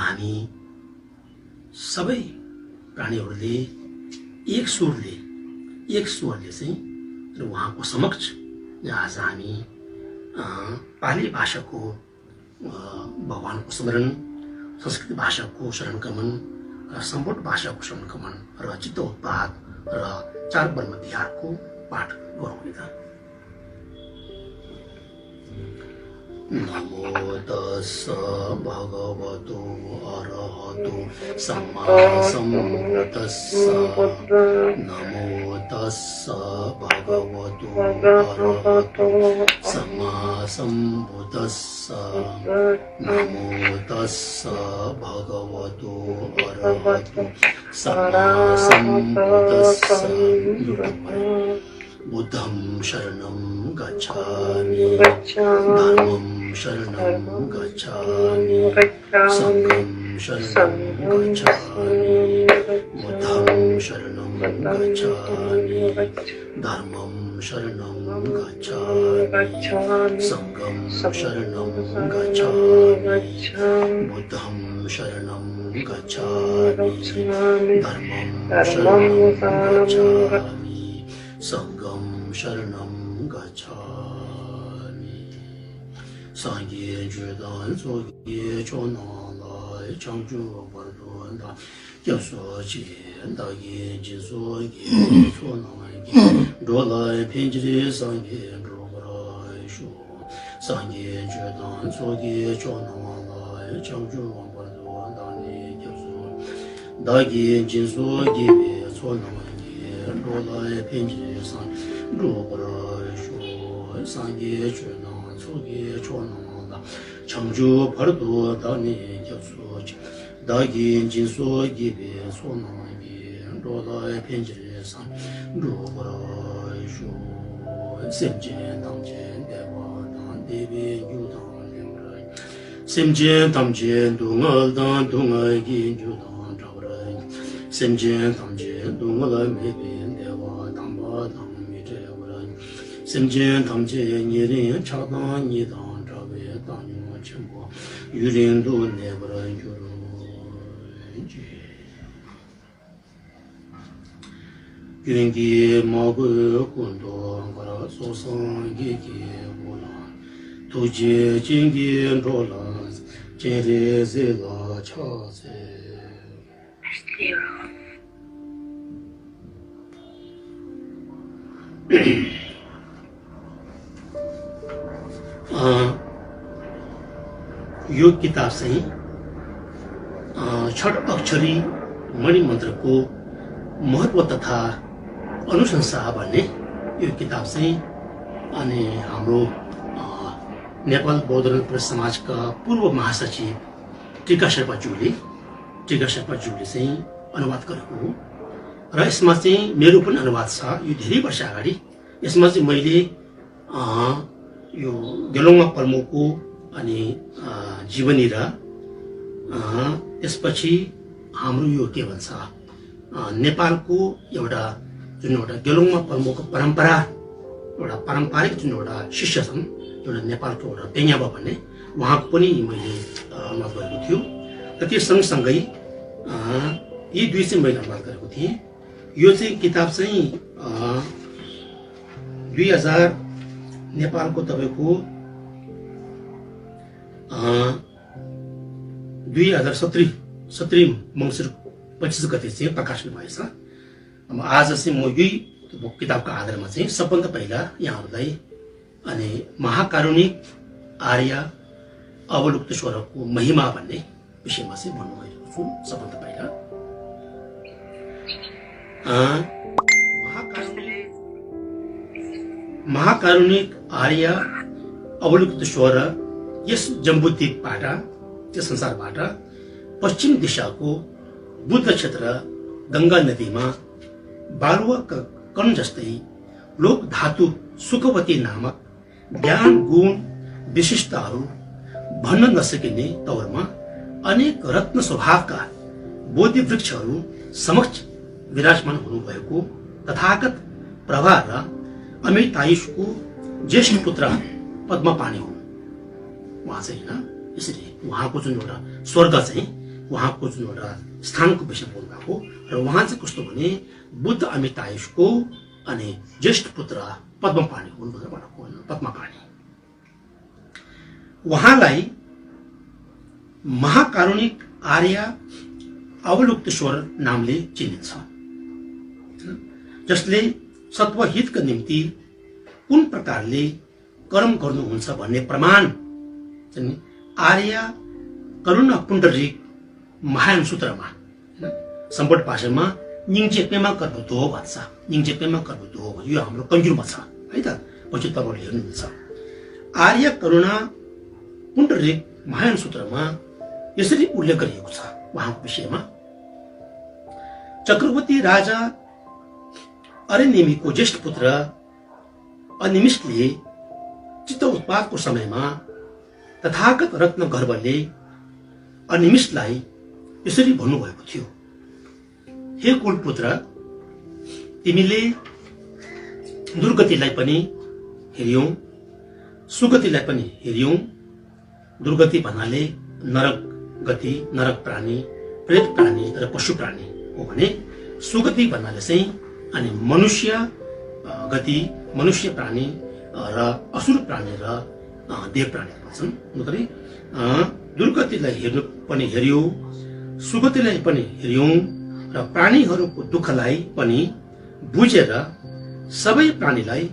हामी सबै प्राणीहरूले एक स्वरले चाहिँ र उहाँको समक्ष आज हामी पाली भाषाको भगवानको स्मरण, संस्कृत भाषाको शरणकमन र सम्पूर्ण भाषाको शरणकमन र चित्तोत्पाद र चार ब्रह्म विहारको पाठ गरौँ त। नमो तस्स भगवतो अरहतो सम्मा सम्बुद्दस्स। नमो तस्स भगवतो अरहतो सम्मा सम्बुद्दस्स। नमो तस्स भगवतो अरहतो सम्मा सम्बुद्दस्स। बुद्धं शरणं गच्छामि, धर्मं शरणं गच्छामि, संघं शरणं गच्छामि। बुद्धं शरणं गच्छामि, धर्मं शरणं गच्छामि, संघं शरणं गच्छामि। बुद्धं शरणं गच्छामि, धर्मं शरणं गच्छामि, संघं शरणं गच्छामि। सांगे जुदान सोगे चोनालाय चंजु बरदोंदा जसो चिंदा ये जिसोगे चोनागे डोलाय पिंजरे सांगे डोबराय शो। सांगे जुदान सोगे चोनालाय चंजु बरदोंदा ने जसो दागे जिसोगे चोनागे डोलाय पिंजरे सांगे डोबराय शो। सांगे जुदान 소게 초나다 청주 버도 다니 겹소지 다긴 진소기 배 소나기 로다의 편지에서 루버쇼 셈제 당제 대화단 대비 유단 demrai 셈제 당제 동얼단 동얼기 유단 잡으라 셈제 당제 동얼 매비 대화 담바당 semjen tamje nirin chadang nidang chabe danyo chenpo yurin du nebra yuru yurin ki magu kundo ngara sosang geki wula tuje jingi nrola jenre zela chaze यो किताब चाहिँ छठ अक्षरी मणि मन्त्रको महत्व तथा अनुशंसा भन्ने यो किताब चाहिँ अनि हाम्रो नेपाल बौद्ध समाजका पूर्व महासचिव टिका शेर्पाज्यूले चाहिँ अनुवाद गरेको हो र यसमा चाहिँ मेरो पनि अनुवाद छ। यो धेरै वर्ष अगाडि यसमा चाहिँ मैले यो गेलोङमा पल्मोको अनि जीवनी र त्यसपछि हाम्रो यो के भन्छ नेपालको एउटा जुन एउटा गेलोङमा पल्मोको परम्परा एउटा पारम्परिक जुन एउटा शिष्य छन् एउटा नेपालको एउटा पेङाबा भन्ने उहाँको पनि मैले अनुवाद गरेको थियो र त्यो सँगसँगै यी दुई चाहिँ मैले अनुवाद गरेको थिएँ। यो चाहिँ किताब चाहिँ 2000 नेपालको तपाईको 2017 मङ्सिर 25 गते चाहिँ प्रकाशन भएछ। अब आज चाहिँ म यही किताबको आधारमा चाहिँ सबभन्दा पहिला यहाँहरूलाई अनि महाकारुणिक आर्य अवलुप्तेश्वरको महिमा भन्ने विषयमा चाहिँ भन्नु गइरहेको छु। सबभन्दा पहिला महाकारुणिक आर्य अवलुप्तेश्वर यस जम्बुद्वीपबाट यस संसारबाट पश्चिम दिशाको बुद्ध क्षेत्र गंगा नदीमा बालुवा कण जस्तै लोक धातु सुखवती नामक ज्ञान गुण विशिष्टहरू भन्न नसकिने तवरमा अनेक रत्न स्वभावका बोधि वृक्षहरू समक्ष विराजमान हुनुभएको तथागत प्रभा र अमृतायुषको ज्येष्ठ पुत्र पद्मपाणि हुन्। उहाँ चाहिँ यसरी उहाँको जुन एउटा स्वर्ग चाहिँ उहाँको जुन एउटा स्थानको विषयमा बोल्नुभएको र उहाँ चाहिँ कस्तो भने बुद्ध अमितायुषको अनि ज्येष्ठ पुत्र पद्मपाणि हुन् भनेर भनेको होइन, पद्मपाणि। उहाँलाई महाकारुणिक आर्य अवलुप्तेश्वर नामले चिनिन्छ, जसले सत्वहितका निम्ति कुन प्रकारले कर्म गर्नुहुन्छ भन्ने प्रमाण आर्य करुणा पुण्डरीक महायान सूत्रमा सम्बट भाषामा निङचेपेमा कर्बुतो भन्छ। निङचेपेमा कर्बुतो यो हाम्रो कन्जुरमा छ है त, पछि तपाईँले हेर्नुहुन्छ। आर्य करुणा पुण्डरीक महायान सूत्रमा यसरी उल्लेख गरिएको छ उहाँको विषयमा। चक्रवर्ती राजा अरिनेमीको ज्येष्ठ पुत्र अनिमिषले चित्त उत्पादको समयमा तथागत रत्न गर्भले अनिमिषलाई यसरी भन्नुभएको थियो, हे कुलपुत्र, तिमीले दुर्गतिलाई पनि हेर्यौ, सुगतिलाई पनि हेर्यौ। दुर्गति भन्नाले नरक गति, नरक प्राणी, प्रेत प्राणी र पशु प्राणी हो भने सुगति भन्नाले चाहिँ अनि मनुष्य गति, मनुष्य प्राणी र असुर प्राणी र देव प्राणी भन्छन्। दुर्गतिलाई हेर्नु पनि हेर्यौ, सुगतिलाई पनि हेर्यौ र प्राणीहरूको दुःखलाई पनि बुझेर सबै प्राणीलाई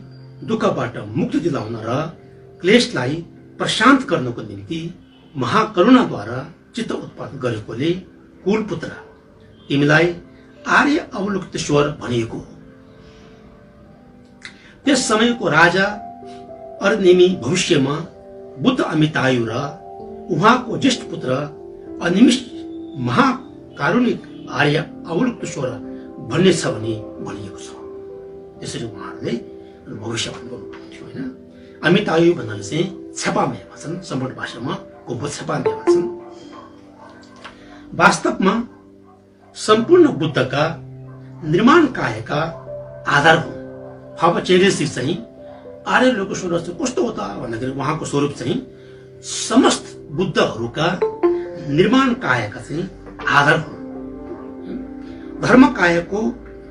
दुःखबाट मुक्ति दिलाउन र क्लेशलाई प्रशान्त गर्नको निम्ति महाकरुणाद्वारा चित्त उत्पादन गरेकोले कुलपुत्र तिमीलाई आर्य अवलुप्तेश्वर भनिएको हो। त्यस समयको राजा अरिनेमी भविष्यमा बुद्ध अमितायु र उहाँको ज्येष्ठ पुत्र अनिमिष महाकारुणिक आर्य अवलुप्तेश्वर भन्ने छ भनी भनिएको छ। त्यसरी उहाँहरूले भविष्यवाणी गर्नुभएको थियो होइन। अमितायु भन्नाले चाहिँ छेपामे भन्छन्, सम्बट भाषामा गोबो छेपामे भन्छन्। वास्तवमा सम्पूर्ण बुद्धका निर्माण कायका आधार हुन्। अब चेरेसी चाहिँ आर्य लोकेश्वर चाहिँ कस्तो हो त भन्दाखेरि उहाँको स्वरूप चाहिँ समस्त बुद्धहरूका निर्माण कायका चाहिँ आधार हुन्। धर्म कायको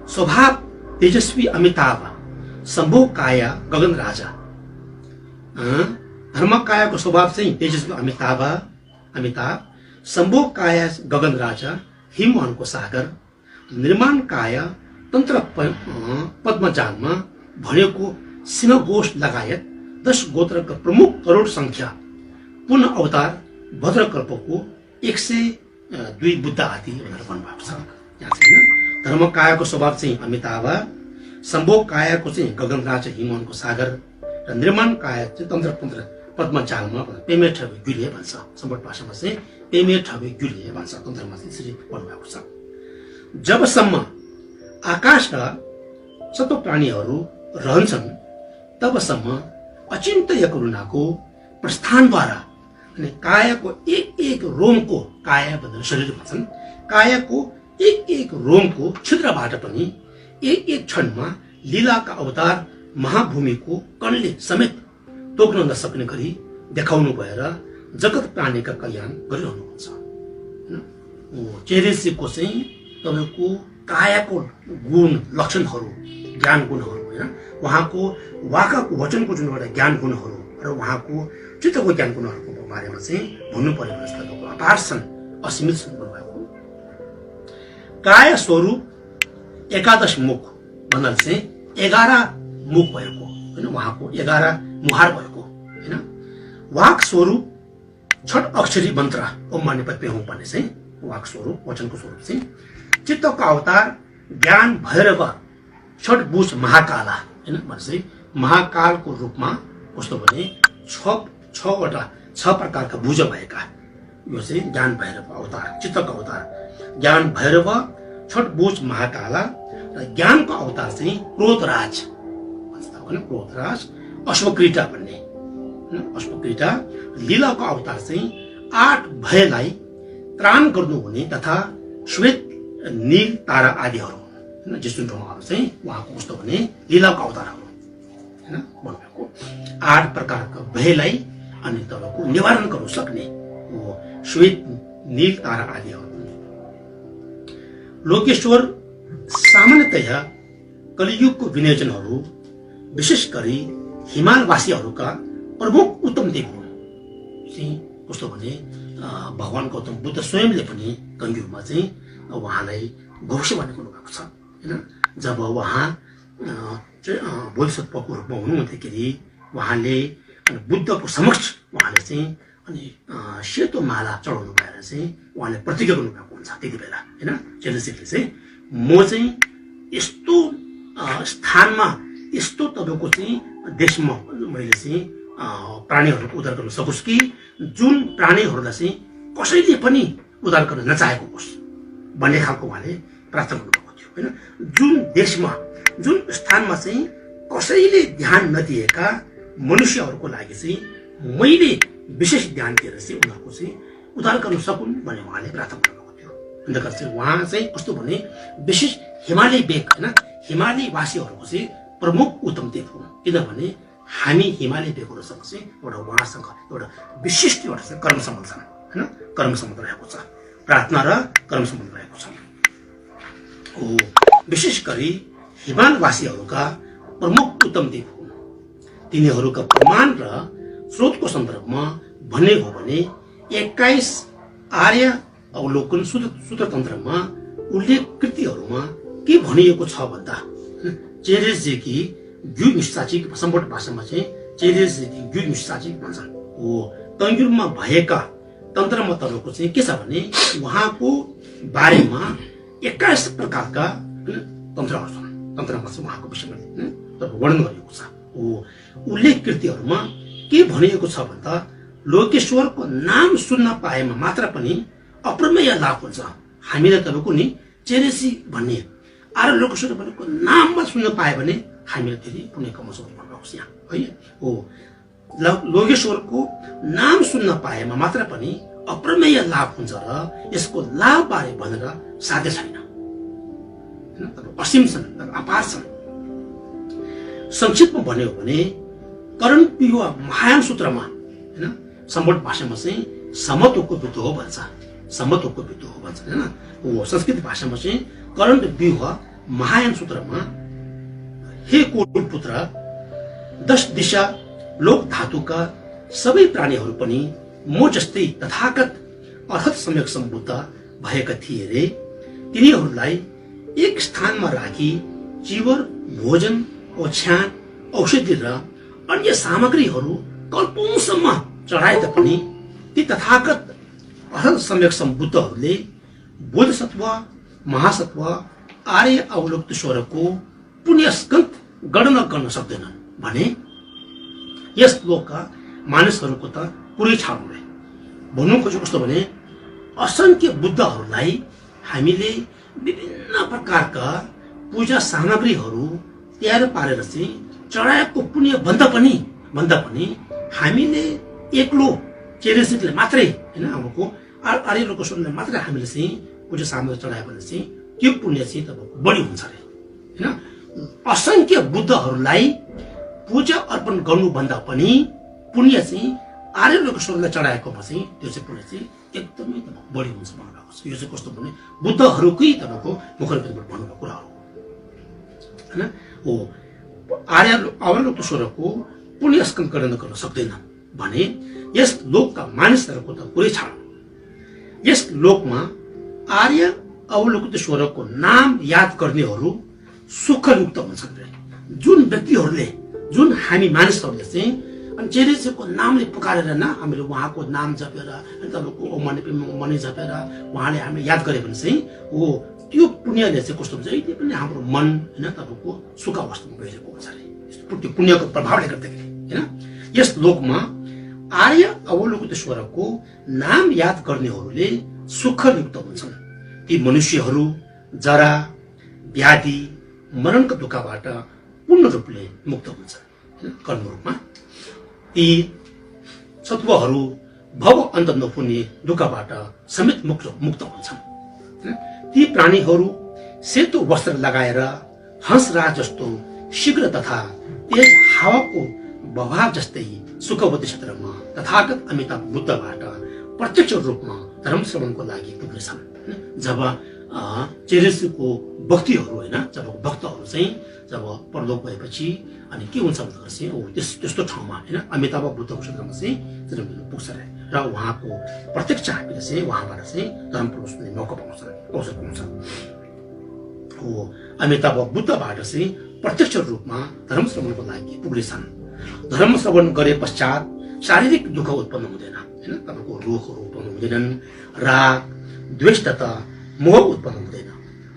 स्वभाव तेजस्वी अमिताभ, सम्भोग काया गगन राजा। धर्म कायाको स्वभाव चाहिँ तेजस्वी अमिताभ, सम्भोग काया गगन राजा, हिमवनको सागर। निर्माण काया तन्त्र पद्मजालमा भनेको सिंहघोष लगायत 10 गोत्रका प्रमुख करोड संख्या पुनः अवतार भद्रकल्पको 102 बुद्ध आदि भनेर भन्नुभएको छ। धर्म कायाको स्वभाव चाहिँ अमिताभ, सम्भोग कायाको चाहिँ गगन राजा हिमवनको सागर र निर्माण काया चाहिँ तन्त्र पद्मजालमा पेमे ठबे गुले भन्छ। सम्बट भाषामा चाहिँ पेमे ठबे गुले भन्छ, तन्त्रमा चाहिँ यसरी भन्नुभएको छ। जबसम्म आकाशका सबै प्राणीहरू रहन्छन् तबसम्म अचिन्त्य करुणाको प्रस्थानद्वारा अनि कायाको एक रोमको, काया भनेर शरीर भन्छन्, कायाको एक रोमको छिद्रबाट पनि एक क्षणमा लीलाका अवतार महाभूमिको कणले समेत तोक्न नसक्ने गरी देखाउनु भएर जगत प्राणीका कल्याण गरिरहनुहुन्छ। चेरेसीको चाहिँ तपाईँको कायाको गुण लक्षणहरू, ज्ञान गुणहरू होइन, उहाँको वाकाको वचनको जुन एउटा ज्ञान गुणहरू र उहाँको चित्तको ज्ञान गुणहरूको बारेमा चाहिँ भन्नु पर्यो भने तपाईँको अपार छन्, असीमित छन् भन्नुभएको। काय स्वरूप 11 मुख भन्नाले चाहिँ 11 मुख भएको होइन, उहाँको 11 मुहार भएको होइन। वाक स्वरूप 6 अक्षरी मन्त्र ओम माने पद्मे होम भन्ने चाहिँ वाक स्वरूप, वचनको स्वरूप चाहिँ। चित्तको अवतार ज्ञान भैरव 6 भुज महाकाला होइन, भनेपछि महाकालको रूपमा कस्तो भने 6 प्रकारका भुज भएका यो चाहिँ ज्ञान भैरव अवतार, चित्तको अवतार ज्ञान भैरव 6 भुज महाकाला र ज्ञानको अवतार चाहिँ क्रोधराज भन्छ होइन, क्रोधराज अश्वक्रीटा भन्ने अश्वक्रीटा। लीलाको अवतार चाहिँ 8 भयलाई त्राण गर्नुहुने तथा श्वेत नील तारा आदिहरू होइन, जुन ठाउँहरू चाहिँ उहाँको कस्तो भने लीलाको अवतारहरू होइन भन्नुभएको। 8 प्रकारका भयलाई अनि तपाईँको निवारण गर्नु सक्ने श्वेत नील तारा आदिहरू लोकेश्वर सामान्यतया कलियुगको विनयजनहरू विशेष गरी हिमालवासीहरूका प्रमुख उत्तम देव हुन्। कस्तो भने भगवान गौतम बुद्ध स्वयंले पनि कलियुगमा चाहिँ उहाँलाई भविष्यवाणी गर्नुभएको छ हैन। जब उहाँ बोधिसत्वको रूपमा हुनुहुन्थ्दाखेरि उहाँले बुद्धको समक्ष उहाँले चाहिँ अनि सेतो माला चढाउनु भएर चाहिँ उहाँले प्रतिज्ञा गर्नुभएको हुन्छ त्यति बेला हैन। चेलेसीले चाहिँ म चाहिँ यस्तो स्थानमा यस्तो तपाईँको चाहिँ देशमा मैले चाहिँ प्राणीहरूको उद्धार गर्न सकोस् कि जुन प्राणीहरूलाई चाहिँ कसैले पनि उद्धार गर्न नचाहेको होस् भन्ने खालको उहाँले प्रार्थना गर्नुभएको थियो हैन। जुन देशमा जुन स्थानमा चाहिँ कसैले ध्यान नदिएका मनुष्यहरूको लागि चाहिँ मैले विशेष ध्यान दिएर चाहिँ उनीहरूको चाहिँ उद्धार गर्न सकुन् भन्ने उहाँले प्रार्थना गर्नुभएको थियो। अन्त चाहिँ उहाँ चाहिँ कस्तो भने विशेष हिमाली बेग हैन हिमाली वासीहरूको चाहिँ प्रमुख उत्तम देव हुन्। किनभने हामी हिमाली बेगहरूसँग चाहिँ एउटा उहाँसँग एउटा विशिष्ट एउटा कर्म सम्बन्ध छ हैन। कर्म सम्बन्ध रहेको छ, प्रार्थना र कर्म सम्बन्ध रहेको छ। विशेष गरी हिमालवासीहरूका प्रमुख उत्तम देव हुन्। तिनीहरूका प्रमाण र स्रोतको सन्दर्भमा भन्ने हो भने 21 आर्य अवलोकन सूत्रतन्त्रमा उल्लेख कृतिहरूमा के भनिएको छ भन्दा चेरेसजेकी ग्युमिस्टाचिक सम्बोट भाषामा चाहिँ चेरेसजेकी ग्युमिस्टाचिक भन्छन्। हो तंजुरमा भएका तन्त्रमा तपाईँको चाहिँ के छ भने उहाँको बारेमा 21 प्रकारका तन्त्रहरू छन्। तन्त्रमा चाहिँ उहाँको विषयमा वर्णन गरिएको छ। हो उल्लेख कृतिहरूमा के भनिएको छ भन्दा लोकेश्वरको नाम सुन्न पाएमा मात्र पनि अप्रमेय लाभ हुन्छ। हामीले तपाईँको नि चेरेसी भन्ने आर्य लोकेश्वर भनेको नाममा सुन्न पायो भने हामीले धेरै पुण्य कमाउँछौँ भन्नुभएको छ यहाँ है। हो लोकेश्वरको नाम सुन्न पाएमा मात्र पनि अप्रमेय लाभ हुन्छ र यसको लाभ बारे भनेर साध्य छैन। असीम छन्, अपार छन्। संक्षिप्तमा भन्यो भने करण पियुवा महायान सूत्रमा हैन सम्बोध भाषामा चाहिँ समत्वको विद्ध हो भन्छ। समत्वको विद्ध हो भन्छ हैन। हो संस्कृत भाषामा चाहिँ करण व्यूह महायान सूत्रमा हे कोट पुत्र 10 दिशा लोक धातुका सबै प्राणीहरू पनि म जस्तै तथागत अर्थात् सम्यक सम्बुद्ध भएका थिए रे। तिनीहरूलाई एक स्थानमा राखी चिवर भोजन ओछ्यान औषधि र अन्य सामग्रीहरू कल्पौंसम्म चढाए तापनि ती तथागत अर्थात् सम्यक सम्बुद्धहरूले बोधसत्व महासत्व आर्य अवलोकितेश्वरको पुण्यस्कन्ध गणना गर्न सक्दैनन् भने यस लोकका मानिसहरूको त पुरै छाड्नु रे। भन्नु खोजेको कस्तो भने असंख्य बुद्धहरूलाई हामीले विभिन्न प्रकारका पूजा सामग्रीहरू तयार पारेर चाहिँ चढाएको पुण्य भन्दा पनि हामीले एक्लो चेरेसितले मात्रै हैन हाम्रो आर्य लोकेश्वरले मात्रै हामीले चाहिँ पूजा सामग्री चढायो भने चाहिँ त्यो पुण्य चाहिँ तपाईको बढी हुन्छ रे हैन। असंख्य बुद्धहरूलाई पूजा अर्पण गर्नुभन्दा पनि पुण्य चाहिँ आर्य लोकेश्वरलाई चढाएकोमा चाहिँ त्यो चाहिँ पुण्य चाहिँ एकदमै बढी हुन्छ भन्नुभएको छ। यो चाहिँ कस्तो भने बुद्धहरूकै तपाईँको मुखबाट भन्नुभएको कुराहरू हैन। हो आर्य लोकेश्वरको पुण्य स्कन्द गणना गर्न सक्दैन भने यस लोकका मानिसहरूको त पुरै छाड। यस लोकमा आर्य अवलोकितेश्वरको नाम याद गर्नेहरू सुखयुक्त हुन्छन् रे। जुन व्यक्तिहरूले जुन हामी मानिसहरूले चाहिँ अनि चेरेसीको नामले पुकारेर न हामीले उहाँको नाम जपेर अनि तपाईँको मनी जपेर उहाँले हामीले याद गरे भने चाहिँ हो त्यो पुण्यले चाहिँ कस्तो हुन्छ यति पनि हाम्रो मन होइन तपाईँको सुख अवस्थामा गइरहेको हुन्छ अरे त्यो पुण्यको प्रभावले गर्दाखेरि होइन। यस लोकमा आर्य अवलोकितेश्वरको नाम याद गर्नेहरूले सुखयुक्त हुन्छन्। ती मनुष्यहरू जरा व्याधि मरणको दुःखबाट पूर्ण रूपले मुक्त हुन्छन्। कर्म रूपमा ती सत्वहरू भव अन्त नहुने दुःखबाट समेत मुक्त हुन्छन्। ती प्राणीहरू सेतो वस्त्र लगाएर हंसराज जस्तो शीघ्र तथा तेज हावाको बहाव जस्तै सुखवती क्षेत्रमा तथागत अमिताभ बुद्धबाट प्रत्यक्ष रूपमा धर्म श्रवणको लागि पुग्नेछन्। जब चेरेसीको भक्तिहरू होइन जब भक्तहरू चाहिँ जब परलोक भएपछि अनि के हुन्छ भन्दा चाहिँ त्यस्तो ठाउँमा होइन अमिताभ बुद्धको क्षेत्रमा चाहिँ जन्म लिनु पुग्छ अरे र उहाँको प्रत्यक्ष हामीले चाहिँ उहाँबाट चाहिँ धर्म प्रवेश हुने मौका पाउँछ अवसर पाउँछ हो अमिताभ बुद्धबाट चाहिँ प्रत्यक्ष रूपमा धर्म श्रवणको लागि पुग्नेछन् धर्म श्रवण गरे पश्चात शारीरिक दुःख उत्पन्न हुँदैन होइन तपाईँको रोगहरू उत्पन्न हुँदैनन् राग द्वेष तथा मोह उत्पन्न हुँदैन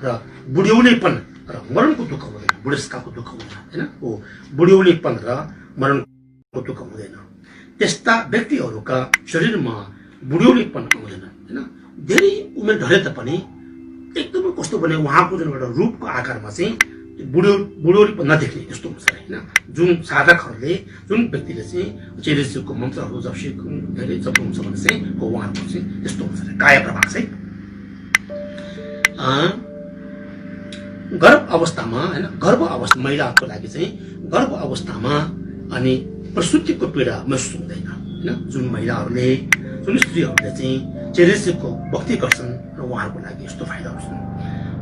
र बुढ्यौलीपन र मरणको दुःख हुँदैन बुढेसकालको दुःख हुँदैन होइन हो बुढ्यौलीपन र मरणको दुःख हुँदैन त्यस्ता व्यक्तिहरूका शरीरमा बुढ्यौलीपन हुँदैन होइन धेरै उमेर ढले तापनि एकदमै कस्तो भने उहाँको जुन एउटा रूपको आकारमा चाहिँ बुढ्यौलीपन नदेख्ने त्यस्तो हुन्छ होइन जुन साधकहरूले जुन व्यक्तिले चाहिँ चेरेसीको मन्त्रहरू धेरै जप्नुहुन्छ भने चाहिँ हो उहाँहरूको चाहिँ त्यस्तो हुन्छ काया प्रभाव चाहिँ गर्भ अवस्थामा होइन गर्भ अवस्था महिलाहरूको लागि चाहिँ गर्भ अवस्थामा अनि प्रसुतिको पीडा महसुस हुँदैन होइन जुन महिलाहरूले जुन स्त्रीहरूले चाहिँ चेरेसीको भक्ति गर्छन् र उहाँहरूको लागि यस्तो फाइदाहरू छन्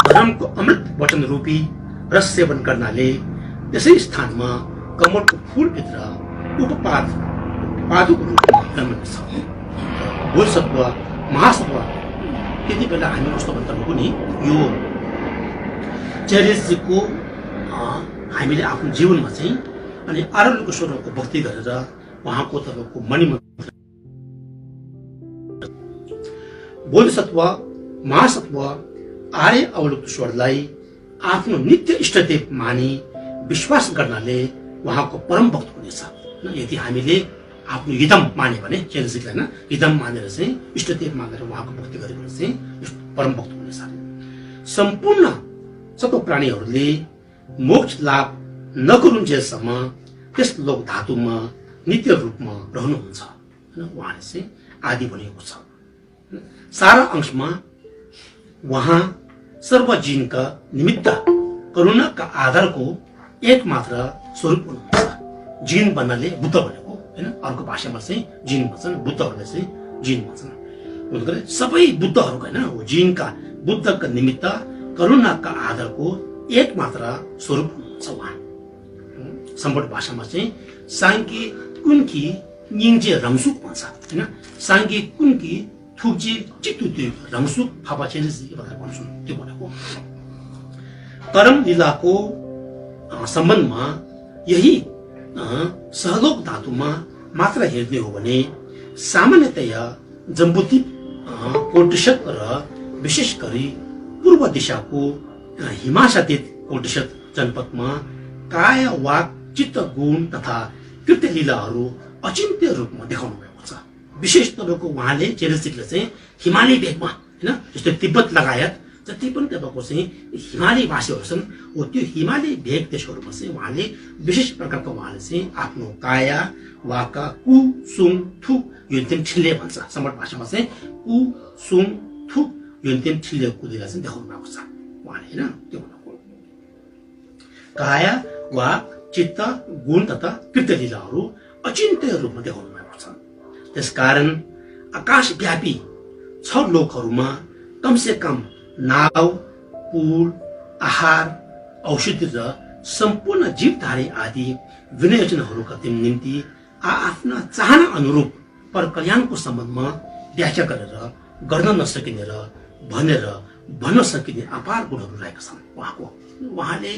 धर्मको अमृत वचन रूपी रस सेवन गर्नाले त्यसै स्थानमा कमलको फूलभित्र पादुको रूपमा जन्मनेछ बोधसत्व महासत्व त्यति बेला हामी कस्तो भन्दा पनि यो चेरेसीको हामीले आफ्नो जीवनमा चाहिँ अनि आरण्यको स्वरूपको भक्ति गरेर उहाँको तपाईँको मणिमन्त्र बोधसत्व महासत्व आर्य अवलोकेश्वरलाई आफ्नो नित्य इष्टदेव मानी विश्वास गर्नाले उहाँको परम भक्त हुनेछ यदि हामीले आफ्नो हितम माने भने चेरेसीलाई होइन हितम मानेर चाहिँ इष्टदेव मानेर उहाँको भक्ति गरेर चाहिँ परम भक्त हुनेछ सम्पूर्ण सबै प्राणीहरूले मोक्ष लाभ नगरुन्जेलसम्म त्यस लोक धातुमा नित्य रूपमा रहनुहुन्छ उहाँले चाहिँ आदि भनिएको छ सारा अंशमा उहाँ सर्वजीवका निमित्त करुणाका आधारको एकमात्र स्वरूप हुनुहुन्छ जीन भन्नाले बुद्ध भनेको होइन अर्को भाषामा चाहिँ जीन भन्छन् बुद्धहरूले चाहिँ जीन भन्छन् सबै बुद्धहरूको होइन जीनका बुद्धका निमित्त करुणाका आधारको एकमात्र स्वरूप हुनुहुन्छ उहाँ सम्बट भाषामा चाहिँ साङ्गी कुन्की निङजे रङसुक भन्छ होइन साङ्गी कुन्की थुक्जी चित्तु त्यो रङसुक फापा चेरेसी भनेर भन्छन् त्यो भनेको कर्म लीलाको सम्बन्धमा यही सहलोक धातुमा मात्र हेर्ने हो भने सामान्यतया जम्बुद्वीप कोटिशत र विशेष गरी पूर्व दिशाको हिमाशातीत कोटिशत जनपदमा काय वाक चित्त गुण तथा कृत्य लीलाहरू अचिन्त्य रूपमा देखाउनु भएको छ विशेष तपाईँको उहाँले चेरेसीले चाहिँ हिमाली भेगमा होइन जस्तै तिब्बत लगायत जति पनि तपाईँको चाहिँ हिमाली भाषीहरू छन् हो त्यो हिमाली भेग देशहरूमा चाहिँ उहाँले विशेष प्रकारको उहाँले चाहिँ आफ्नो काया वाका कु सुङ थुक युन्तेम ठिल्ले भन्छ सम्बट भाषामा चाहिँ कु सुङ थुक युन्तेम ठिल्ले कुदेर चाहिँ देखाउनु भएको छ उहाँले होइन त्यो भनेको काया वाक चित्त गुण तथा कृत्य लीलाहरू अचिन्त्य रूपमा देखाउनु भएको छ त्यसकारण आकाशव्यापी 6 लोकहरूमा कमसे कम नाव पुल आहार औषधि र सम्पूर्ण जीवधारी आदि विनियोजनहरूका निम्ति आफ्ना चाहना अनुरूप पर कल्याणको सम्बन्धमा व्याख्या गरेर गर्न नसकिने र भनेर भन्न सकिने अपार गुणहरू रहेका छन् उहाँले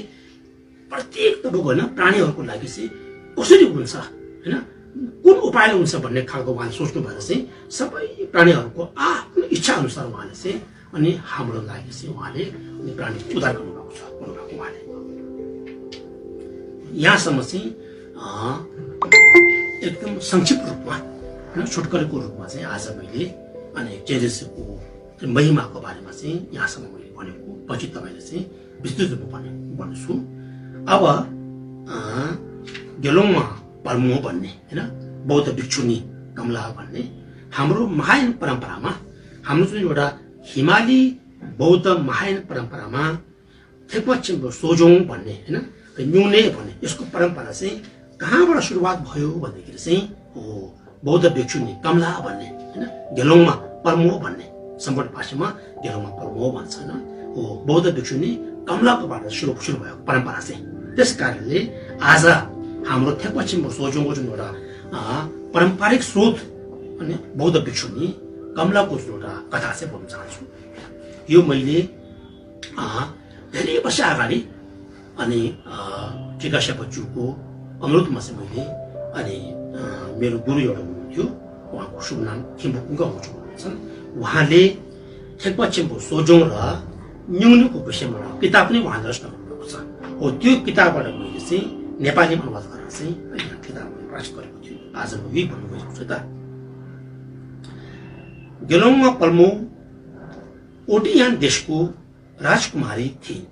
प्रत्येक तपाईँको होइन प्राणीहरूको लागि चाहिँ कसरी हुन्छ होइन कुन उपायले हुन्छ भन्ने खालको उहाँले सोच्नु भएर चाहिँ सबै प्राणीहरूको आफ्नो इच्छा अनुसार उहाँले चाहिँ अनि हाम्रो लागि चाहिँ उहाँले प्राणी उद्धार गर्नुभएको छ उहाँले यहाँसम्म चाहिँ एकदम संक्षिप्त रूपमा होइन छोटकरीको रूपमा चाहिँ आज मैले अनि चेरेसीको महिमाको बारेमा चाहिँ यहाँसम्म मैले भनेको पछि तपाईँले चाहिँ विस्तृत रूपमा भन्छु अब गेलोङमा परमो भन्ने होइन बौद्ध भिक्षुनी कमला भन्ने हाम्रो महायान परम्परामा हाम्रो जुन एउटा हिमाली बौद्ध महायान परम्परामा थेक्वाचिम्बो सोजोङ भन्ने होइन न्युने भन्ने यसको परम्परा चाहिँ कहाँबाट सुरुवात भयो भन्दाखेरि चाहिँ हो बौद्ध भिक्षुनी कमला भन्ने होइन गेलोङमा परमो भन्ने सम्बट भाषामा गेलोङमा परमो भन्छ होइन हो बौद्ध भिक्षुनी कमलाकोबाट सुरु भएको परम्परा चाहिँ। त्यस कारणले आज हाम्रो थेक्पा छिम्पो सोझोङको जुन एउटा पारम्परिक स्रोत अनि बौद्ध भिक्षुनी कमलाको जुन एउटा कथा चाहिँ बोल्न चाहन्छु। यो मैले धेरै वर्ष अगाडि अनि टिका शेर्पाज्यूको अनुरोधमा चाहिँ मैले अनि मेरो गुरु एउटा हुनुहुन्थ्यो, उहाँको शुभ नाम थिम्पू कुङ्गा होचो हुनुहुन्छ। उहाँले थेक्पा छिम्पो सोझोङ र न्युनुको विषयमा किताब पनि उहाँले रचना गर्नुभएको छ। हो त्यो किताबबाट मैले चाहिँ नेपालीमा अनुवाद गरेर चाहिँ किताब प्रकाशित गरेको थियो। आज म यही भन्नु गएको छु त। गेलोङमा पल्मो ओटियान देशको राजकुमारी थिइन्।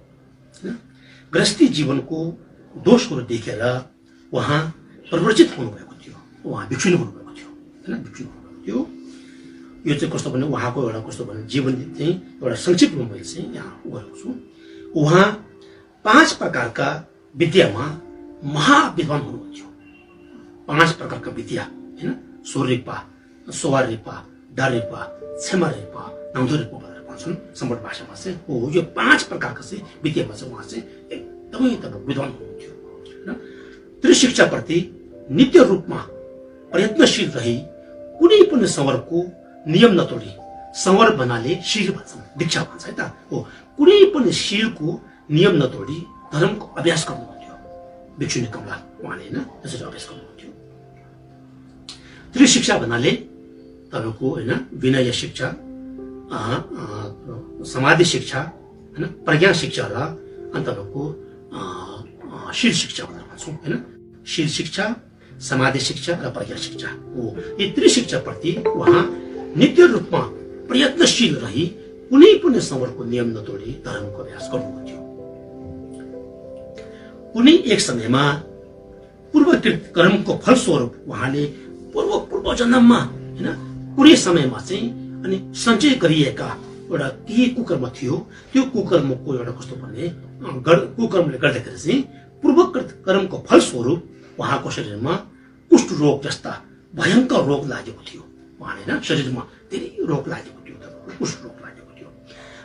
गृहस्थी जीवनको दोषहरू देखेर उहाँ प्रवृत्तित हुनुभएको थियो। उहाँ भिक्षुनी हुनुभएको थियो होइन, भिक्षुनी हुनुभएको थियो। यो चाहिँ कस्तो भने उहाँको एउटा कस्तो भने जीवन चाहिँ एउटा संक्षिप्त रूपमा मैले चाहिँ यहाँ गरेको छु। उहाँ 5 प्रकारका विद्यामा महाविद्वान हुनुहुन्थ्यो। 5 प्रकारका विद्या होइन, सोरिपा, सोवारिपा, डारिपा, छेमारिपा, नाउँदोरिपा भनेर भन्छन् सम्बन्ध भाषामा चाहिँ। हो यो 5 प्रकारका चाहिँ विद्यामा चाहिँ उहाँ चाहिँ एकदमै विद्वान हुनुहुन्थ्यो होइन। त्रिशिक्षाप्रति नित्य रूपमा प्रयत्नशील रही कुनै पनि संवरको नियम नतोडी, संवर भन्नाले शिर भन्छन्, दीक्षा भन्छ है त। हो कुनै पनि शिरको नियम नतोडी धर्मको अभ्यास गर्नुहुन्थ्यो भिक्षुनी कमला उहाँले होइन, त्यसरी अभ्यास गर्नुहुन्थ्यो। त्रिशिक्षा भन्नाले तपाईँको होइन विनय शिक्षा, समाधि शिक्षा होइन, प्रज्ञा शिक्षा र अनि तपाईँको शील शिक्षा भनेर भन्छौँ होइन। शील शिक्षा, समाधि शिक्षा र प्रज्ञा शिक्षा हो। यी त्रिशिक्षाप्रति उहाँ नित्य रूपमा प्रयत्नशील रही कुनै पनि संवरको नियम नतोडी धर्मको अभ्यास गर्नुहुन्थ्यो। कुनै एक समयमा पूर्वकृत कर्मको फलस्वरूप उहाँले पूर्व जन्ममा होइन कुनै समयमा चाहिँ अनि सञ्चय गरिएका एउटा केही कुकर्म थियो। त्यो कुकर्मको एउटा कस्तो भन्ने कुकर्मले गर्दाखेरि चाहिँ पूर्वकृत कर्मको फलस्वरूप उहाँको शरीरमा कुष्ठ रोग जस्ता भयङ्कर रोग लागेको थियो। उहाँले होइन शरीरमा धेरै रोग लागेको थियो, कुष्ठ रोग लागेको थियो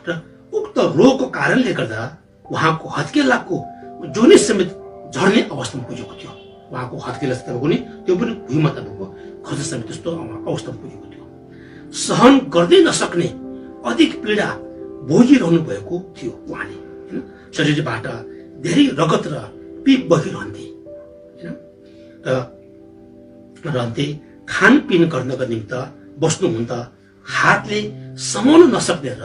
र उक्त रोगको कारणले गर्दा उहाँको हत्केलाको जोनी समेत झर्ने अवस्थामा पुगेको थियो। उहाँको हत्केला तपाईँको नि त्यो पनि भुइँमा तपाईँको खस समेत त्यस्तो अवस्थामा पुगेको थियो। सहन गर्दै नसक्ने अधिक पीडा भोगिरहनु भएको थियो उहाँले होइन। शरीरबाट धेरै रगत र पिप बगिरहन्थे होइन र रहन्थे। खानपिन गर्नको निमित्त बस्नुहुँदा हातले समाउन नसक्ने र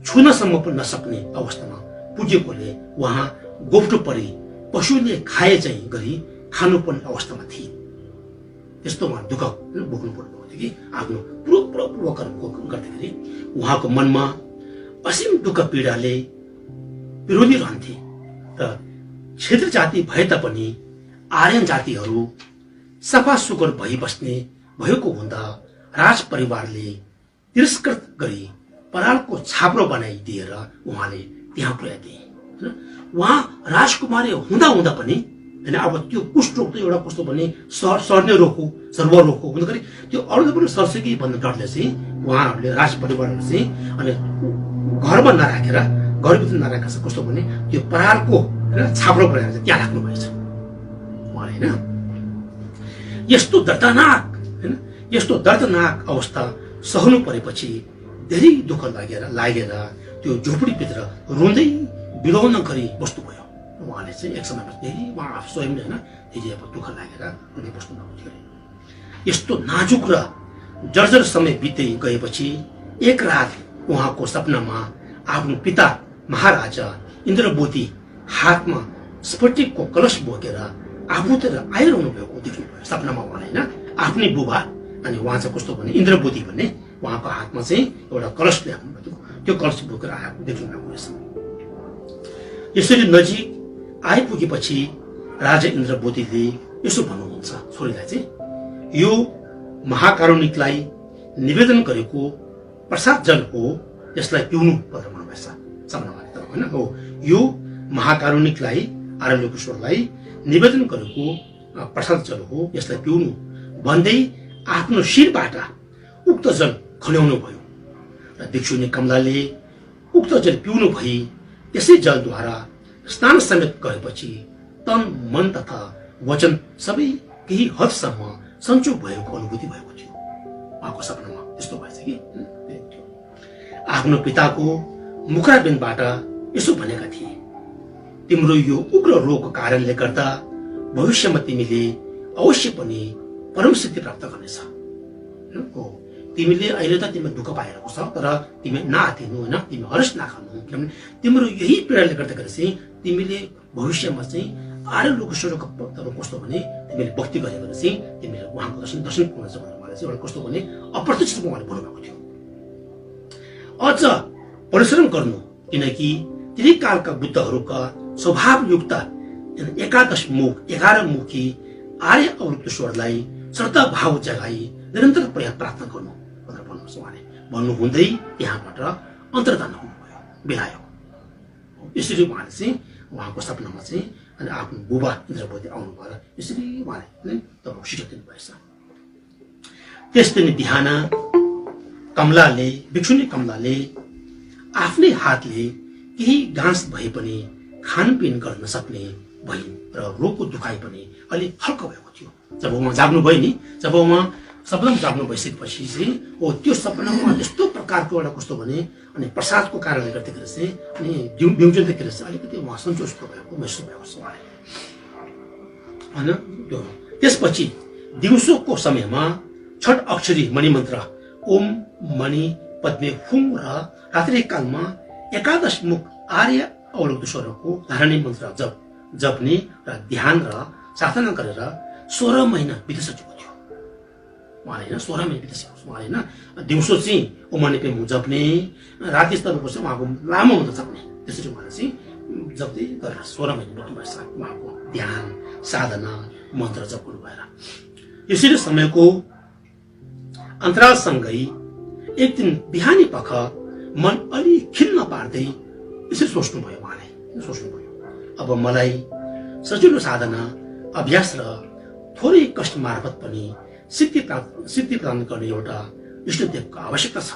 छुनसम्म पनि नसक्ने अवस्थामा पुगेकोले उहाँ गोप्ठो परि पशुले खाए चाहिँ गरी खानुपर्ने अवस्थामा थिए। त्यस्तो उहाँ दुःख बोक्नु पर्नुभएको थियो कि आफ्नो पूर्व कर्मको गर्दाखेरि उहाँको मनमा असीम दुःख पीडाले पिरोलिरहन्थे र क्षेत्र जाति भए तापनि आर्यन जातिहरू सफा सुग्घर भइबस्ने भएको हुँदा राज परिवारले तिरस्कृत गरी परालको छाप्रो बनाइदिएर उहाँले त्यहाँ पुर्याइदिए। उहाँ राजकुमारी हुँदा हुँदा पनि होइन अब त्यो कुष्ठ रोग त एउटा कस्तो भने सर्ने रोग हो, सर्वरोग हो हुँदाखेरि त्यो अरूले पनि सर्छ कि भन्ने डरले चाहिँ उहाँहरूले राज परिवारहरू चाहिँ अनि घरमा नराखेर घरभित्र नराखेर चाहिँ कस्तो भने त्यो परालको होइन छाप्रो बनाएर चाहिँ त्यहाँ राख्नु भएछ उहाँले होइन। यस्तो दर्दनाक अवस्था सहनु परेपछि धेरै दुःख लागेर त्यो झोपडीभित्र रुँदै बिलौन गरी बस्नुभयो उहाँले चाहिँ। एक समयमा धेरै उहाँ स्वयंले होइन धेरै अब दुःख लागेर रुँदै बस्नुभएको थियो। यस्तो नाजुक र जर्जर समय बित्दै गएपछि एक रात उहाँको सपनामा आफ्नो पिता महाराजा इन्द्रबोधी हातमा स्फटिकको कलश बोकेर आफूतिर आइरहनु भएको देख्नुभयो सपनामा उहाँले होइन। आफ्नै बुबा अनि उहाँ चाहिँ कस्तो भने इन्द्रबोधी भन्ने उहाँको हातमा चाहिँ एउटा कलश ल्याउनु भएको, त्यो कलश बोकेर आएको देख्नुभएको रहेछ। यसरी नजिक आइपुगेपछि राजा इन्द्रबोधीले यसो भन्नुहुन्छ छोरीलाई चाहिँ, यो महाकारुणिकलाई निवेदन गरेको प्रसाद जल हो, यसलाई पिउनु भनेर भन्नुभएछ सपनामा होइन। हो यो महाकारुणिकलाई आरण्यकेश्वरलाई निवेदन गरेको प्रसाद जल हो, यसलाई पिउनु भन्दै आफ्नो शिरबाट उक्त जल खन्याउनु भयो र भिक्षुनी कमलाले उक्त जल पिउनु भई त्यसै जलद्वारा स्नान समेत गरेपछि तन मन तथा वचन सबै केही हदसम्म सन्चो भएको अनुभूति भएको थियो। उहाँको सपनामा त्यस्तो भएछ कि आफ्नो पिताको मुखारबिन्दबाट यसो भनेका थिए, तिम्रो यो उग्र रोगको कारणले गर्दा भविष्यमा तिमीले अवश्य पनि परम सिद्धि प्राप्त गर्नेछ। तिमीले अहिले त तिमीले दुःख पाइरहेको छ, तर तिमी नआतिनु होइन, तिमी हरेस नखानु, किनभने तिम्रो यही पीडाले गर्दाखेरि चाहिँ तिमीले भविष्यमा चाहिँ आर्य लोकेश्वरको कस्तो भने तिमीले भक्ति गरेको चाहिँ तिमीले उहाँको दर्शन पाउनेछ भनेर उहाँले चाहिँ एउटा कस्तो भने अप्रत्यक्ष रूपमा उहाँले भन्नुभएको थियो। अझ परिश्रम गर्नु, किनकि तिनै कालका बुद्धहरूका स्वभावयुक्त 11 मुखी आर्य अवलुप्तेश्वरलाई श्रद्धा भाव जगाई निरन्तर प्रार्थना गर्नु भनेर भन्नुहुन्छ। उहाँले भन्नुहुँदै त्यहाँबाट अन्तर्धान हुनुभयो, बेलायो। यसरी उहाँले चाहिँ उहाँको सपनामा चाहिँ अनि आफ्नो बुबा इन्द्रपति आउनु भएर यसरी उहाँले तब शिक्षा दिनुभएछ। त्यस दिन बिहान भिक्षुनी कमलाले आफ्नै हातले केही घाँस भए पनि खानपिन गर्न सक्ने भइन् र रोगको दुखाइ पनि अलि हल्का भएको थियो। जब उहाँ जाग्नु भयो नि, जब उहाँ सपनामा जाग्नु भइसकेपछि चाहिँ त्यो सपनामा त्यस्तो प्रकारको एउटा कस्तो भने अनि प्रसादको कारणले गर्दाखेरि चाहिँ अनि बिउजँदाखेरि चाहिँ अलिकति उहाँ सन्तुष्ट भएको महसुस भएको छ उहाँले होइन। त्यसपछि दिउँसोको समयमा 6 अक्षरी मणिमन्त्र ओम मणि पद्मे हुम र रात्रिकालमा 11 मुख आर्य अवलुप्तेश्वरको धारणी मन्त्र जप्ने र ध्यान र साधना गरेर 16 महिना बितिसकेको थियो उहाँले होइन। 16 महिना बितिसकेको छ उहाँले होइन। दिउँसो चाहिँ ओमनि पेम जप्ने, राति स्तरको चाहिँ उहाँको लामो मन्त्र जप्ने, त्यसरी उहाँले चाहिँ जप्दै गरेर 16 महिना बित्नु भएछ उहाँको ध्यान साधना मन्त्र जप्नु भएर। यसरी समयको अन्तरालसँगै एक दिन बिहानी पख मन अलि खिन्न पार्दै यसरी सोच्नुभयो उहाँले, सोच्नुभयो अब मलाई सजिलो साधना अभ्यास र थोरै कष्ट मार्फत पनि सिद्धि प्रदान गर्ने एउटा इष्टदेवको आवश्यकता छ।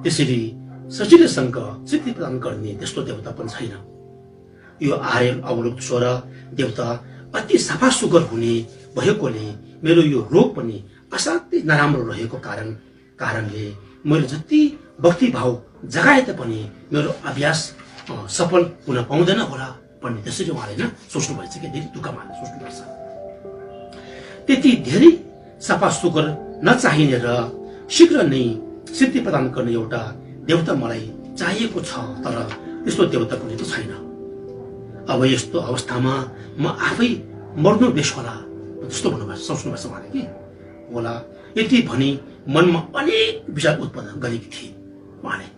त्यसरी सजिलैसँग सिद्धि प्रदान गर्ने त्यस्तो देवता पनि छैन। यो आर्य अवलुप्तेश्वर देवता अति सफा सुग्घर हुने भएकोले मेरो यो रोग पनि असाध्यै नराम्रो रहेको कारणले मैले जति भक्ति भाव जगाए तापनि मेरो अभ्यास सफल हुन पाउँदैन होला भन्ने त्यसरी उहाँले होइन सोच्नु भएछ कि धेरै दुःख मानेर सोच्नु भएछ। त्यति धेरै सफा सुग्घर नचाहिने र शीघ्र नै सिद्धि प्रदान गर्ने एउटा देवता मलाई चाहिएको छ, तर त्यस्तो देवता कुनै त छैन। अब यस्तो अवस्थामा म आफै मर्नु बेस होला जस्तो भन्नुभएछ, सोच्नुभएछ उहाँले कि होला। यति भनी मनमा अनेक विचार उत्पन्न गरेकी थिए उहाँले।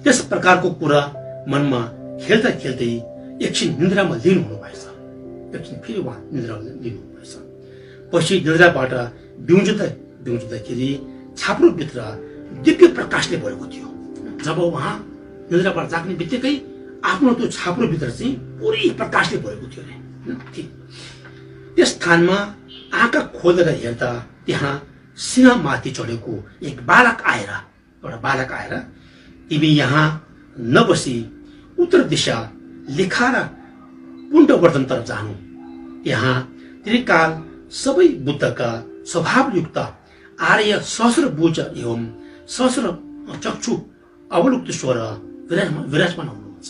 त्यस प्रकारको कुरा मनमा खेल्दा खेल्दै एकछिन निन्द्रामा लिनु हुनुभएछ। एकछिन फेरि उहाँ निन्द्रामा लिनु हुनुभएछ। पछि निन्द्राबाट बिउजुँदाखेरि छाप्रोभित्र दिव्य प्रकाशले भरेको थियो। जब उहाँ निन्द्राबाट जाग्ने बित्तिकै आफ्नो त्यो छाप्रोभित्र चाहिँ पुरै प्रकाशले भरेको थियो अरे। त्यस स्थानमा आँखा खोलेर हेर्दा त्यहाँ सिंहमाथि चढेको एउटा बालक आएर तिमी यहाँ नबसी उत्तर दिशा लेखा र पुण्डवर्धनतर्फ जानु, त्यहाँ त्रिकाल सबै बुद्धका स्वभावयुक्त आर्य सहस्रभुज एवं सहस्र चक्षु अवलुप्तेश्वर विराजमान हुनुहुन्छ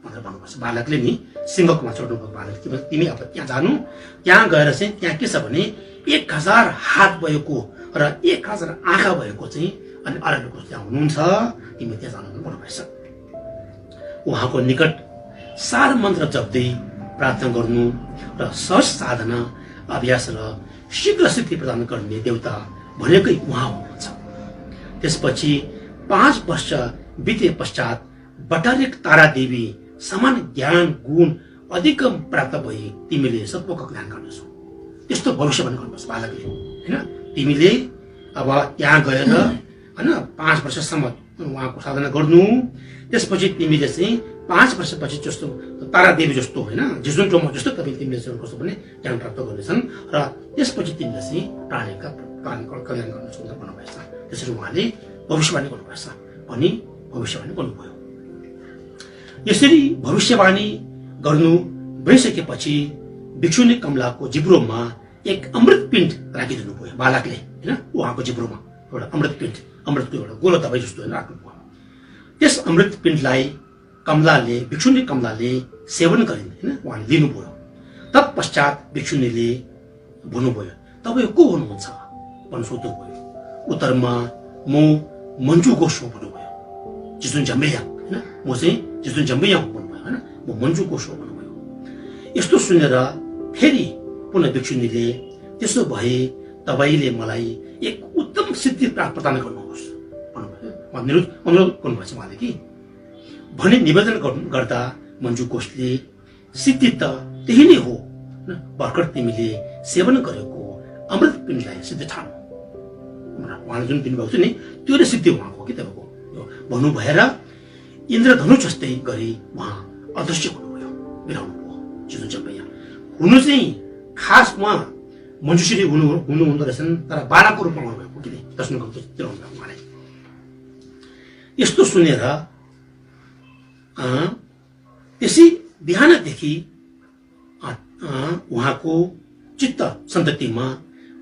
भनेर भन्नुपर्छ। बालकले नि सिंहकोमा चढ्नुभएको बालक तिमी अब त्यहाँ जानु, त्यहाँ गएर चाहिँ त्यहाँ के छ भने 1000 हात भएको र 1000 आँखा भएको चाहिँ अनि अरूको त्यहाँ हुनुहुन्छ, तिमी त्यहाँ जानु भन्नुभएछ। उहाँको निकट सार मन्त्र जप्दै प्रार्थना गर्नु र सहज साधना अभ्यास र शीघ्र सिद्धि प्रदान गर्ने देवता भनेकै उहाँ हुनुहुन्छ। त्यसपछि 5 वर्ष बिते पश्चात बटारिक तारा देवी समान ज्ञान गुण अधिकम प्राप्त भई तिमीले सत्वको ज्ञान गर्नेछौ, त्यस्तो भविष्यवाणी गर्नुपर्छ बालकले होइन। तिमीले अब त्यहाँ गएर होइन 5 वर्षसम्म उहाँको साधना गर्नु, त्यसपछि तिमीले चाहिँ 5 वर्षपछि जस्तो तारा देवी जस्तो होइन जिजुन्टोमा जस्तो तिमीले चाहिँ कस्तो भने ज्ञान प्राप्त गर्नेछन् र त्यसपछि तिमीले चाहिँ प्राणीका कल्याण गर्नेछौ भन्नुभएछ। त्यसरी उहाँले भविष्यवाणी गर्नुभएछ। भनी भविष्यवाणी गर्नुभयो। यसरी भविष्यवाणी गर्नु भइसकेपछि भिक्षुनी कमलाको जिब्रोमा एक अमृत पिण्ड राखिदिनु भयो बालकले, होइन, उहाँको जिब्रोमा एउटा अमृत पिण्ड, अमृतको एउटा गोलो दबाई जस्तो राख्नुभयो। त्यस अमृत पिण्डलाई भिक्षुनी कमलाले सेवन गरिन्, होइन, उहाँले लिनुभयो। तत्पश्चात भिक्षुनीले भन्नुभयो, तपाईँ को हुनुहुन्छ भन्नु सोध्नुभयो। उत्तरमा म मन्जु घोष हो भन्नुभयो। जिसुन जम्बेयाङ, होइन, म चाहिँ जिसुन जम्बेयाङ भन्नुभयो, होइन, म मन्जु घोष हो भन्नुभयो। यस्तो सुनेर फेरि पुनः भिक्षुनीले त्यसो भए तपाईँले मलाई एक उत्तम सिद्धि प्रदान गर्नुहोस् भन्नुभयो। अनुरोध गर्नुभएछ उहाँले कि भने निवेदन गर्दा मन्जु घोषले सिद्धि त त्यही नै हो, भर्खर तिमीले सेवन गरेको अमृत पिण्डलाई सिद्धि ठानु। उहाँले जुन दिनुभएको थियो नि त्यो नै सिद्धि उहाँको कि तपाईँको भन्नु भएर इन्द्रधनु जस्तै गरी उहाँ अदृश्य हुनुभयो, बिराउनु भयो। जिसुन जम्बेयाङ हुनु चाहिँ खास उहाँ मनुष्यले हुनुहुँदो रहेछन्, तर बालकको रूपमा हुनुभएको कि दर्शन गर्नु उहाँलाई। यस्तो सुनेर त्यसै बिहानदेखि उहाँको चित्त सन्ततिमा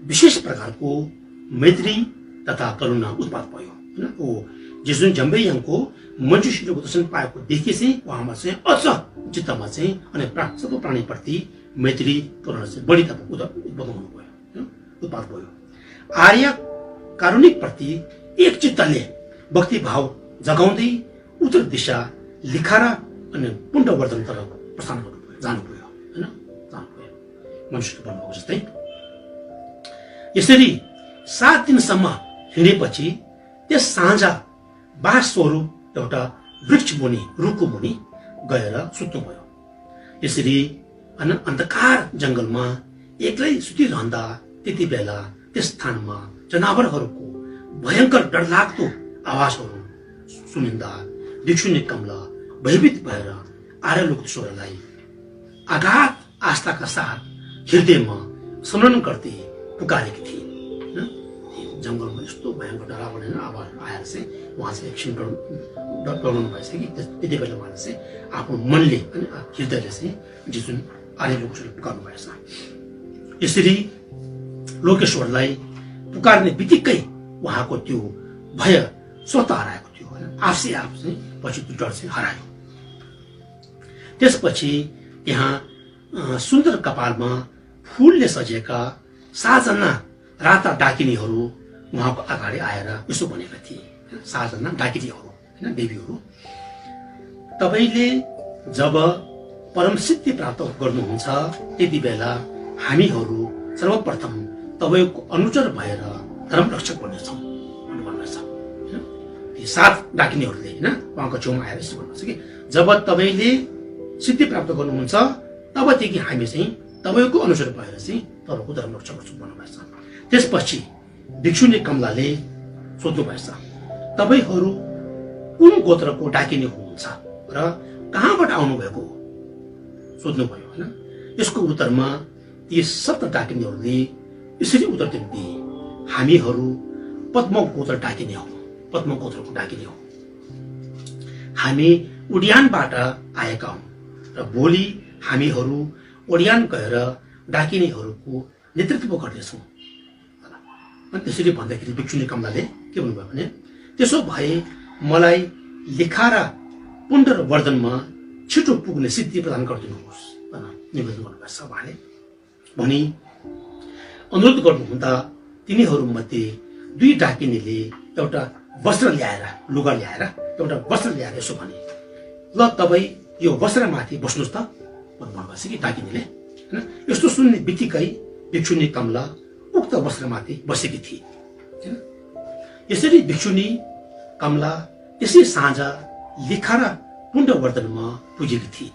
विशेष प्रकारको मैत्री तथा करुणा उत्पाद भयो, होइन। ओ जिसुन जम्बेयाङको मनुष्यको दर्शन पाएको देखि चाहिँ उहाँमा चाहिँ अझ चित्तमा चाहिँ अनि सबै प्राणीप्रति मैत्री करुणा चाहिँ बढी उत्पादन हुनुभयो, उत्पाद भयो। आर्य कारुणिक प्रति एक चित्तले भक्ति भाव जगाउँदै उत्तर दिशा लिखारा अनि पुण्डवर्धन तर्फ प्रस्थान गर्नुभयो, जानुभयो, होइन, जानुभयो मनुष्यको भन्नुभएको जस्तै। यसरी 7 दिनसम्म हिँडेपछि त्यस साँझ बास स्वरूप एउटा वृक्ष मुनि, रुखको मुनि गएर सुत्नुभयो। यसरी अन्धकार जंगलमा एक्लै सुतिरहँदा त्यति बेला त्यस स्थानमा जनावरहरूको भयंकर डरलाग्दो आवाजहरू सुनिँदा भिक्षुनी कमला भयभीत भएर आर्यलोक ईश्वरलाई आघात आस्थाका साथ हृदयमा स्मरण गर्दै पुकारेकी थिए। जंगलमा यस्तो भयंकर डरावने आवाज आएर चाहिँ उहाँ चाहिँ एकछिन डराउनु भएछ कि त्यति बेला उहाँले चाहिँ आफ्नो मनले अनि हृदयले चाहिँ जिसुन आर्यलोक ईश्वरलाई पुकार्नु भएछ। यसरी लोकेश्वरलाई पुकार्ने बित्तिकै उहाँको त्यो भय स्वत हराएको थियो, होइन, आफै आफ चाहिँ पछि त्यो डर चाहिँ हरायो। त्यसपछि त्यहाँ सुन्दर कपालमा फूलले सजिएका 7जना राता डाकिनीहरू उहाँको अगाडि आएर यसो भनेका थिए, 7जना डाकिनीहरू, होइन, देवीहरू, तपाईले जब परम सिद्धि प्राप्त गर्नुहुन्छ त्यति बेला हामीहरू सर्वप्रथम तपाईको अनुचर भएर धर्मरक्षक बन्नेछौँ भन्नुभएछ। ती 7 डाकिनीहरूले, होइन, उहाँको छेउमा आएर यसो भन्नुहुन्छ कि जब तपाईले सिद्धि प्राप्त गर्नुहुन्छ तबदेखि हामी चाहिँ तपाईको अनुसार भएर चाहिँ तपाईँको धर्मरक्षा गर्छौँ भन्नुभएछ। त्यसपछि भिक्षुनी कमलाले सोध्नु भएछ, तपाईँहरू कुन गोत्रको डाकिनी हुनुहुन्छ र कहाँबाट आउनुभएको हो सोध्नुभयो, होइन। यसको उत्तरमा ती 7 डाकिनीहरूले यसरी उत्तर दिए, हामीहरू पद्म गोत्र डाकिनी हौ, पद्म गोत्रको डाकिनी हौ। हामी उड्यानबाट आएका हौँ र भोलि हामीहरू ओडियान गएर डाकिनीहरूको नेतृत्व गर्नेछौँ। अनि त्यसरी भन्दाखेरि भिक्षुनी कमलाले के भन्नुभयो भने, त्यसो भए मलाई लेखा र पुण्ड र वर्धनमा छिटो पुग्ने सिद्धि प्रदान गरिदिनुहोस् भनेर निवेदन गर्नुभएछ उहाँले। भनी अनुरोध गर्नुहुँदा तिनीहरूमध्ये 2 डाकिनीले एउटा वस्त्र ल्याएर, लुगा ल्याएर एउटा वस्त्र ल्याएर यसो भने, ल तपाईँ यो वस्त्रमाथि बस्नुहोस् त भन्नुभएछ कि डाकिनीले, होइन। यस्तो सुन्ने बित्तिकै भिक्षुनी कमला उक्त वस्त्रमाथि बसेकी थिए, होइन। यसरी भिक्षुनी कमला त्यसै साँझ लेखा र पुण्डवर्धनमा पुगेकी थिए।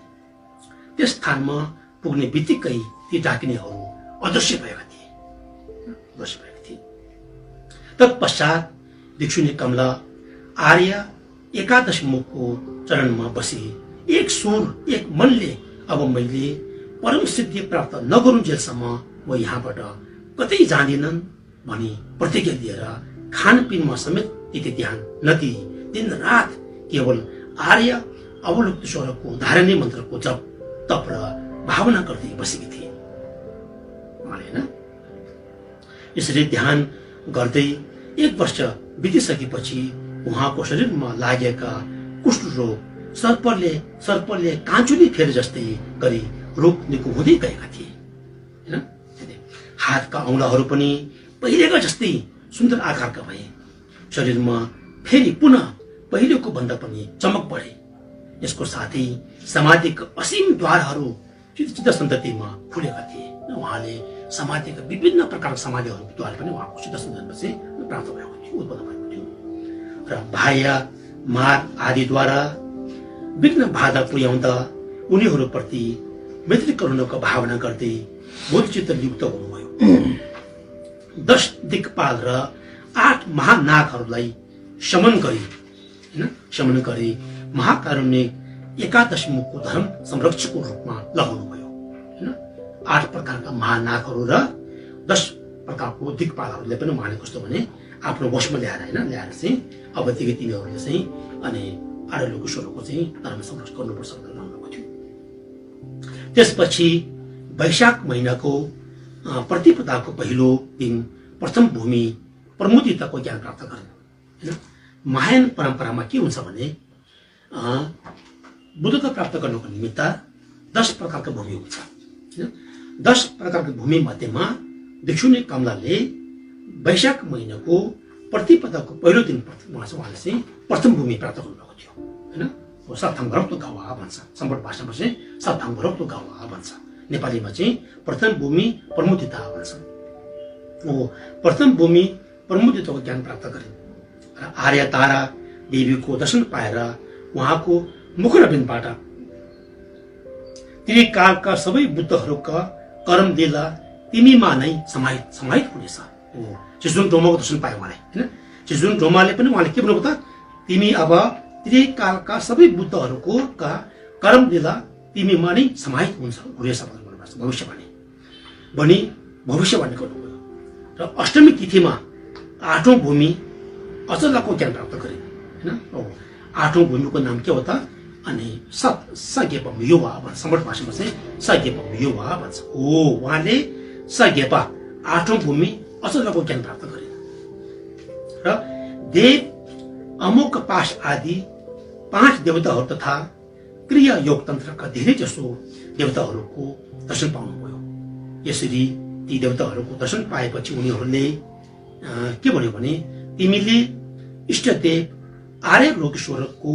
त्यस स्थानमा पुग्ने बित्तिकै ती डाकिनीहरू अदृश्य भएका थिए, अदृश्य भएका थिए। तत्पश्चात भिक्षुनी कमला आर्य एकादश मुखको चरणमा बसी एक सुर एक मनले, अब मैले परम सिद्धि प्राप्त नगरुन्जेलसम्म म यहाँबाट कतै जाँदिनन् भनी प्रतिज्ञा लिएर खानपिनमा समेत त्यति ध्यान नदिई दिन रात केवल आर्य अवलुप्तेश्वरको धारणी मन्त्रको जप तप र भावना गर्दै बसेकी थिए उहाँले हैन। यसरी ध्यान गर्दै 1 वर्ष बितिसकेपछि उहाँको शरीरमा लागेका कुष्ठ रोग सर्पले काँचुली फेर जस्तै गरी रोग निको हुँदै गएका थिए हैन। हातका औँलाहरू पनि पहिलेका जस्तै सुन्दर आकारका भए। शरीरमा फेरि पुनः पहिलेको भन्दा पनि चमक बढे। यसको साथै समाधिका असीम द्वारहरू सिद्ध सन्ततिमा खुलेका थिए। उहाँले समाधिका विभिन्न प्रकारका समाधिहरूद्वारा पनि उहाँको सिद्ध सन्ततिमा चाहिँ प्राप्त भएको थियो, उत्पन्न भएको थियो र बाह्य मार्ग आदिद्वारा विघ्न बाधा पुर्याउँदा उनीहरूप्रति मैत्री करुणाको भावना गर्दै बोधचित्त युक्त हुनुभयो। 10 दिक्पाल र 8 महानागहरूलाई शमन गरी महाकारुण्यिक एकादश मुखको धर्म संरक्षकको रूपमा लगाउनुभयो हैन। 8 प्रकारका महानागहरू र 10 प्रकारको दिक्पालहरूले पनि उहाँले कस्तो भने आफ्नो वशमा ल्याएर चाहिँ अबदेखि तिनीहरूले चाहिँ अनि आर्यलोकेश्वरको चाहिँ धर्म संरक्षण गर्नुपर्छ भनेर भन्नुभएको थियो। त्यसपछि वैशाख महिनाको प्रतिपदाको पहिलो दिन प्रथम भूमि प्रमुदिताको ज्ञान प्राप्त गरे हैन। महायान परम्परामा के हुन्छ भने बुद्धता प्राप्त गर्नको निमित्त 10 प्रकारका भूमि हुन्छ हैन। 10 प्रकारका भूमि मध्येमा भिक्षुनी कमलाले वैशाख महिनाको प्रतिपदाको पहिलो दिन उहाँले चाहिँ प्रथम भूमि प्राप्त गर्नुभएको थियो हैन। साथाङ्गरक्तो गावा भन्छ, सम्बट भाषामा चाहिँ साथाङ्गरक्तो गावा भन्छ, नेपालीमा चाहिँ प्रथम भूमि प्रमुदिता भन्छ। प्रथम भूमि प्रमुदिताको ज्ञान प्राप्त गरे र आर्य तारा देवीको दर्शन पाएर उहाँको मुखरबिन्दबाट त्रिकालका सबै बुद्धहरूका कर्म लीला तिमीमा नै समाहित हुनेछ। चिजुन डोमाको दर्शन पायो उहाँले हैन। चिजुन डोमाले पनि उहाँले के भन्नुभयो त, तिमी अब त्रिकालका सबै बुद्धहरूको कर्म लीला तिमीमा नै समाहित हुनेछ भनेर भन्नुभएको छ। भविष्यवाणी गर्नुभयो र अष्टमी तिथिमा 8औं भूमि अचलको ज्ञान प्राप्त गरे हैन। 8औं भूमिको नाम के हो त, अनि सगेपा युवा भन्छ, सम्बट भाषामा चाहिँ सगेपा युवा भन्छ। उहाँले सगेपा 8औं भूमि अचलको ज्ञान प्राप्त गरे र देव अमोक पाश आदि 5 देवताहरू तथा क्रिया योग तन्त्रका धेरै जसो देवताहरूको दर्शन पाउनुभयो। यसरी ती देवताहरूको दर्शन पाएपछि उनीहरूले के भन्यो भने, तिमीले इष्टदेव आर्य लोकेश्वरको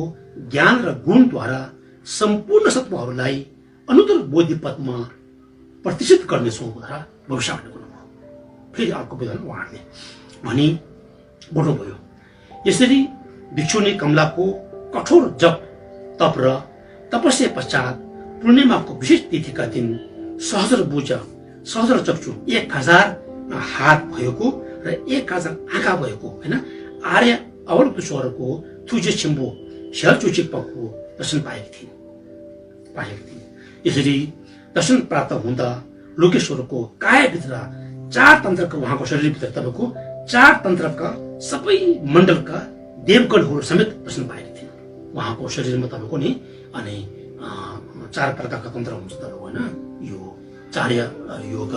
ज्ञान र गुणद्वारा सम्पूर्ण सत्वहरूलाई अनुत्तर बोधि पदमा प्रतिष्ठित गर्नेछौ भनेर भविष्यवाणी गर्नुभयो। फेरि अर्को विधान उहाँहरूले भनी बोल्नुभयो। यसरी भिक्षुनी कमलाको कठोर जप तप र तपस्या पश्चात पूर्णिमाको विशेष तिथिका दिन सहस्र चक्षु 1000 हात भएको र 1000 आँखा भएको हैन आर्य अवलुप्तेश्वरको थुजे छिम्बो स्यालचुचिप्पाको दर्शन पाएकी थिइन्। यसरी दर्शन प्राप्त हुँदा लोकेश्वरको कायभित्र 4 तन्त्रका उहाँको शरीरभित्र तपाईँको 4 तन्त्रका सबै मण्डलका देवगणहरू समेत दर्शन पाएकी थिइन्। उहाँको शरीरमा तपाईँको नि अनि 4 प्रकारका तन्त्र हुन्छ तपाईँको होइन। यो चार्य योग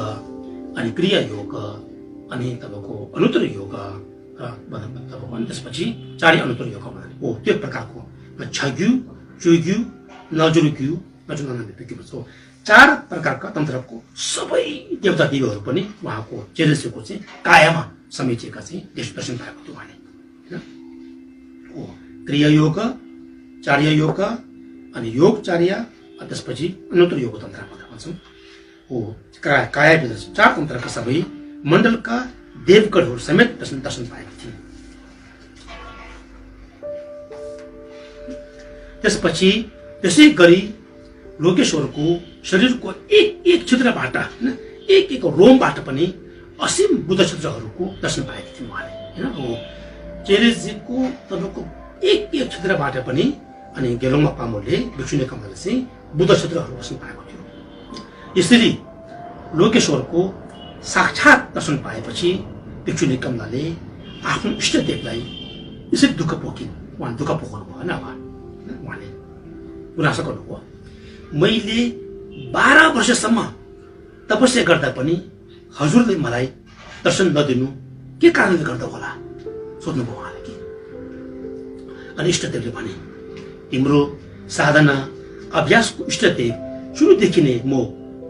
अनि क्रिया योग अनि तपाईँको अनुत्तर योग तपाईँको अनि त्यसपछि चार्य अनुत्तर योग हो त्यो प्रकारको छग्यु चुग्यु नजुरुग्यु नजुरुग्यु भन्छ। 4 प्रकारका तन्त्रको सबै देवता देवीहरू पनि उहाँको चेरेसीको चाहिँ कायामा समेटिएका चाहिँ दर्शन पाएको थियो उहाँले हैन। क्रिया योग चार्य योग अनि योग चार्य त्यसपछि अनुत्तर योग तन्त्र भनेर भन्छौँ। कायाभित्र 4 तन्त्रका सबै मण्डलका देवगणहरू समेत दर्शन पाएका थिए। त्यसपछि त्यसै गरी लोकेश्वरको शरीरको एक क्षेत्रबाट हैन एक रोमबाट पनि असीम बुद्ध क्षेत्रहरूको दर्शन पाएका थिए उहाँले हैन। चेरेजीको तपाईँको एक क्षेत्रबाट पनि अनि गेलोङमा पामोले भिक्षुनी कमलाले चाहिँ बुद्ध क्षेत्रहरू दर्शन पाएको थियो। यसरी लोकेश्वरको साक्षात दर्शन पाएपछि भिक्षुनी कमलाले आफ्नो इष्टदेवलाई यसरी दुःख पोकिन् उहाँ दुःख पोखाउनु भयो होइन अब उहाँले गुनासो गर्नुभयो मैले 12 वर्षसम्म तपस्या गर्दा पनि हजुरले मलाई दर्शन नदिनु के कारणले गर्दा होला सोध्नुभयो उहाँले कि अनि इष्टदेवले भने तिम्रो साधना अभ्यासको इष्टदेव सुरुदेखि नै म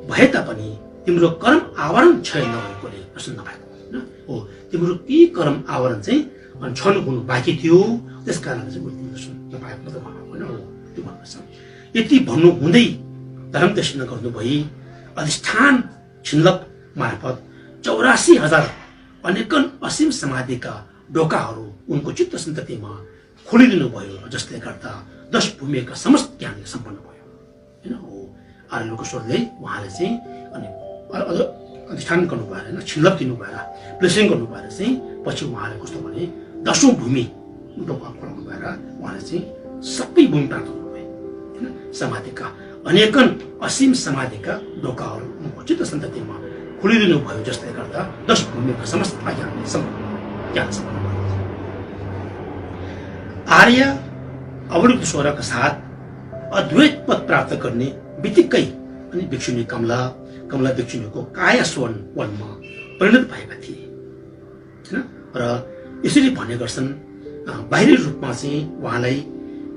भए तापनि तिम्रो कर्म आवरण क्षय नभएकोले दर्शन नभएको होइन हो तिम्रो के कर्म आवरण चाहिँ छन् हुनु बाँकी थियो त्यस कारणले चाहिँ मैले दर्शन नपाएको मात्र भन्नु होइन हो त्यो भन्नुपर्छ यति भन्नु हुँदै धर्म दर्शन गर्नुभई अधिष्ठान छिन्लक मार्फत 84,000 अनेकन असीम समाधिका ढोकाहरू उनको चित्त सन्ततिमा खोलिदिनु भयो जसले गर्दा 10 भूमिका समस्त ज्ञानले सम्पन्न भयो होइन हो आर्य लोकेश्वरले उहाँले चाहिँ अनि अधिष्ठान गर्नु भएर होइन छिन्लक दिनु भएर ब्लेसिङ गर्नु भएर चाहिँ पछि उहाँले कस्तो भने 10औं भूमि ढोका खोलाउनु भएर उहाँले चाहिँ सबै भूमि प्राप्त गर्नुभयो होइन समाधिका अनेकन असीम समाधिका ढोकाहरू उनको चित्त सन्ततिमा खोलिदिनु भयो जसले गर्दा 10 भूमिका समस्त ज्ञान सम्पन्न भयो आर्य अवलुप्त स्वरका साथ अद्वैत पद प्राप्त गर्ने बित्तिकै अनि भिक्षुनी कमला भिक्षुनीको काया स्वर्ण वनमा परिणत भएका थिए होइन र यसरी भन्ने गर्छन् बाहिरी रूपमा चाहिँ उहाँलाई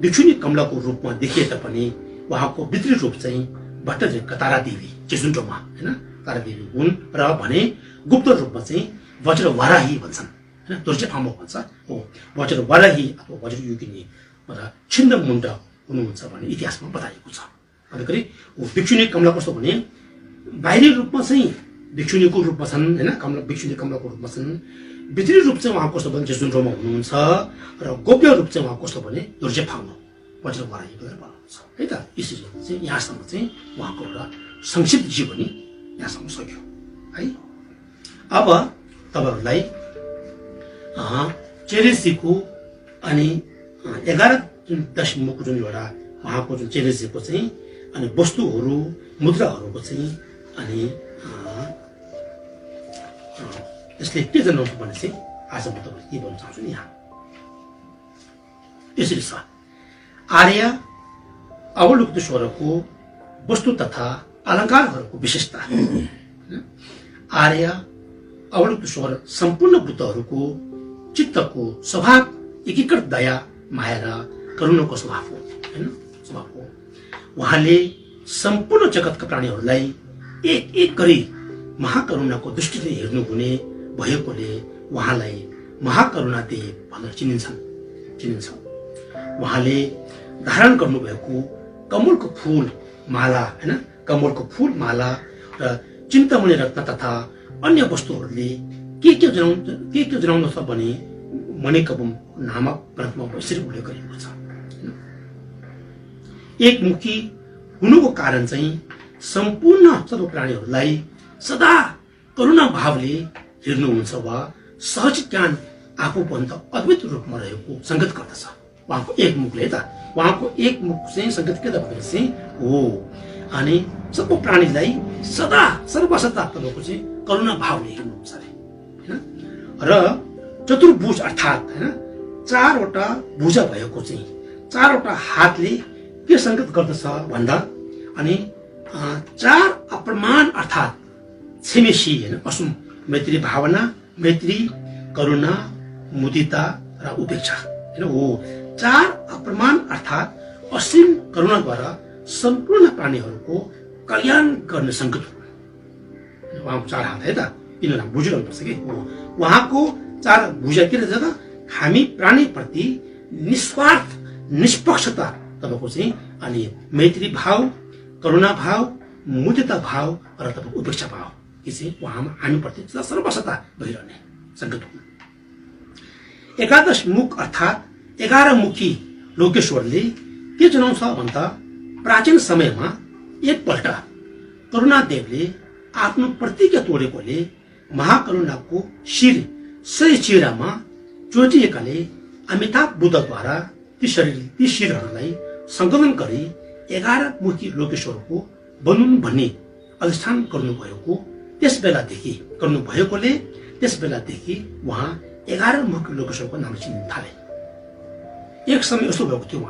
भिक्षुनी कमलाको रूपमा देखिए तापनि उहाँको भित्री रूप चाहिँ भट्टदेवका तारादेवी चेजुन्टोमा होइन तारादेवी हुन् र भने गुप्त रूपमा चाहिँ वज्र वाराही भन्छन् होइन दुर्जेफामो भन्छ हो वज्र वाराही अथवा वज्र योगिनी र छिन्न मुण्ड हुनुहुन्छ भन्ने इतिहासमा बताइएको छ अन्तखेरि भिक्षुनी कमला कस्तो भने बाहिरी रूपमा चाहिँ भिक्षुनीको रूपमा छन् होइन भिक्षुनी कमलाको रूपमा छन् भित्री रूप चाहिँ उहाँ कस्तो भने चेजुन्टोमा हुनुहुन्छ र गोप्य रूप चाहिँ उहाँ कस्तो भने दुर्जेफामो वज्र वाराही भनेर भन्नुहुन्छ है त यसरी चाहिँ यहाँसम्म चाहिँ उहाँको एउटा संक्षिप्त जीवनी यहाँसम्म सक्यो है अब तपाईहरुलाई चेरेसीको अनि 11 दशमको जुन एउटा उहाँको जुन चेरेसीको चाहिँ अनि वस्तुहरू मुद्राहरूको चाहिँ अनि यसले के जनाउँछ भने चाहिँ आज म तपाईहरुलाई के भन्न चाहन्छु नि यहाँ यसरी छ आर्य अवलुप्त स्वरको वस्तु तथा अलङ्कारहरूको विशेषता आर्य अवलुप्त स्वर सम्पूर्ण बुद्धहरूको चित्तको स्वभाव एकीकृत दया माया र करुणाको स्वभाव हो हैन स्वभाव हो उहाँले सम्पूर्ण जगतका प्राणीहरूलाई एक एक गरी महाकरुणाको दृष्टिले हेर्नु हुने भएकोले उहाँलाई महाकरुणा देव भनेर चिनिन्छ उहाँले धारण गर्नुभएको कमलको फूल माला हैन कमलको फूल माला र चिन्तामणि रत्न तथा अन्य वस्तुहरूले के जनाउँदछ भने मणिकवम नामक ग्रन्थमा यसरी उल्लेख गरिएको छ एकमुखी हुनुको कारण चाहिँ सम्पूर्ण सर्व प्राणीहरूलाई सदा करुणा भावले हेर्नुहुन्छ वा सहज ज्ञान आफूभन्दा अद्भुत रूपमा रहेको संकेत गर्दछ उहाँको एक मुखले त उहाँको एक मुख चाहिँ संकेत के त भनेपछि चाहिँ हो अनि सब प्राणीलाई सदा सर्वसदा तपाईँको चाहिँ करुणा भावले हेर्नुहुन्छ अरे हैन र चतुर्भुज अर्थात् हैन 4वटा भुजा भएको चाहिँ 4वटा हातले के संकेत गर्दछ भन्दा अनि 4 अप्रमाण अर्थात् क्षमेशी हैन असुम मैत्री भावना मैत्री करुणा मुदिता र उपेक्षा हैन हो 4 अप्रमाण अर्थात् असीम करुणाद्वारा सम्पूर्ण प्राणीहरूको कल्याण गर्ने संकेत हो उहाँको 4 हात है त यिनीहरूलाई बुझिरहनुपर्छ कि उहाँको 4 भुजा के रहेछ त हामी प्राणीप्रति निस्वार्थ निष्पक्षता तपाईँको चाहिँ अनि मैत्री भाव करुणा भाव मुदिता भाव र तपाईँको उपेक्षा भाव कि चाहिँ उहाँमा हामीप्रति सर्वसता भइरहने संकेत हो 11 मुख अर्थात् 11 मुखी लोकेश्वरले के जनाउँछ भन्दा प्राचीन समयमा एकपल्ट करुणादेवले आफ्नो प्रतिज्ञा तोडेकोले महाकरुणाको शिर 100 चिरामा चोटिएकाले अमिताभ बुद्धद्वारा ती शिरहरूलाई संकलन गरी 11 मुखी लोकेश्वरको बनुन् भन्ने अधिष्ठान गर्नुभएको त्यस बेलादेखि उहाँ 11 मुखी लोकेश्वरको नाम चिन्न थाले एक समय यस्तो भएको थियो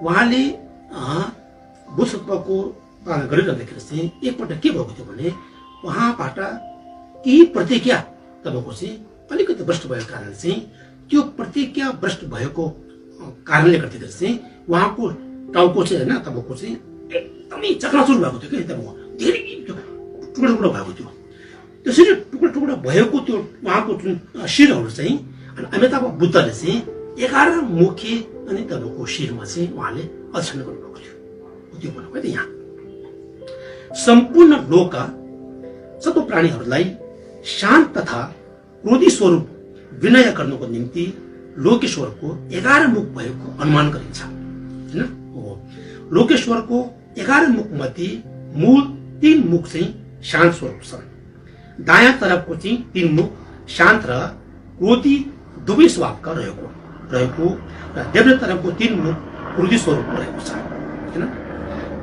उहाँले बुध सत्वको पालन गरिरहँदाखेरि चाहिँ एकपल्ट के भएको थियो भने उहाँबाट केही प्रतिज्ञा तपाईँको चाहिँ अलिकति भ्रष्ट भएको कारणले चाहिँ त्यो प्रतिज्ञा भ्रष्ट भएको कारणले गर्दाखेरि चाहिँ उहाँको टाउको चाहिँ होइन तपाईँको चाहिँ एकदमै चकनाचुर भएको थियो कि तपाईँको धेरै टुक्रा टुक्रा भएको थियो। त्यसरी टुक्रा टुक्रा भएको त्यो उहाँको जुन शिरहरू चाहिँ अनि अमिताभ बुद्धले चाहिँ 11 मुखे अनि तपाईँको शिरमा चाहिँ उहाँले अध्ययन गर्नुभएको थियो। त्यो भन्नुभयो त यहाँ सम्पूर्ण लोकका सबै प्राणीहरूलाई शान्त तथा क्रोधी स्वरूप विनय गर्नको निम्ति लोकेश्वरको 11 मुख भएको अनुमान गरिन्छ हैन। लोकेश्वरको 11 मुख मध्ये मूल 3 मुख चाहिँ शान्त स्वरूप छन्। दायाँ तर्फको चाहिँ 3 मुख शान्त र क्रोधी दुवै स्वभावका रहेको र देब्रे तर्फको 3 मुख क्रोधी स्वरूप रहेको छ हैन।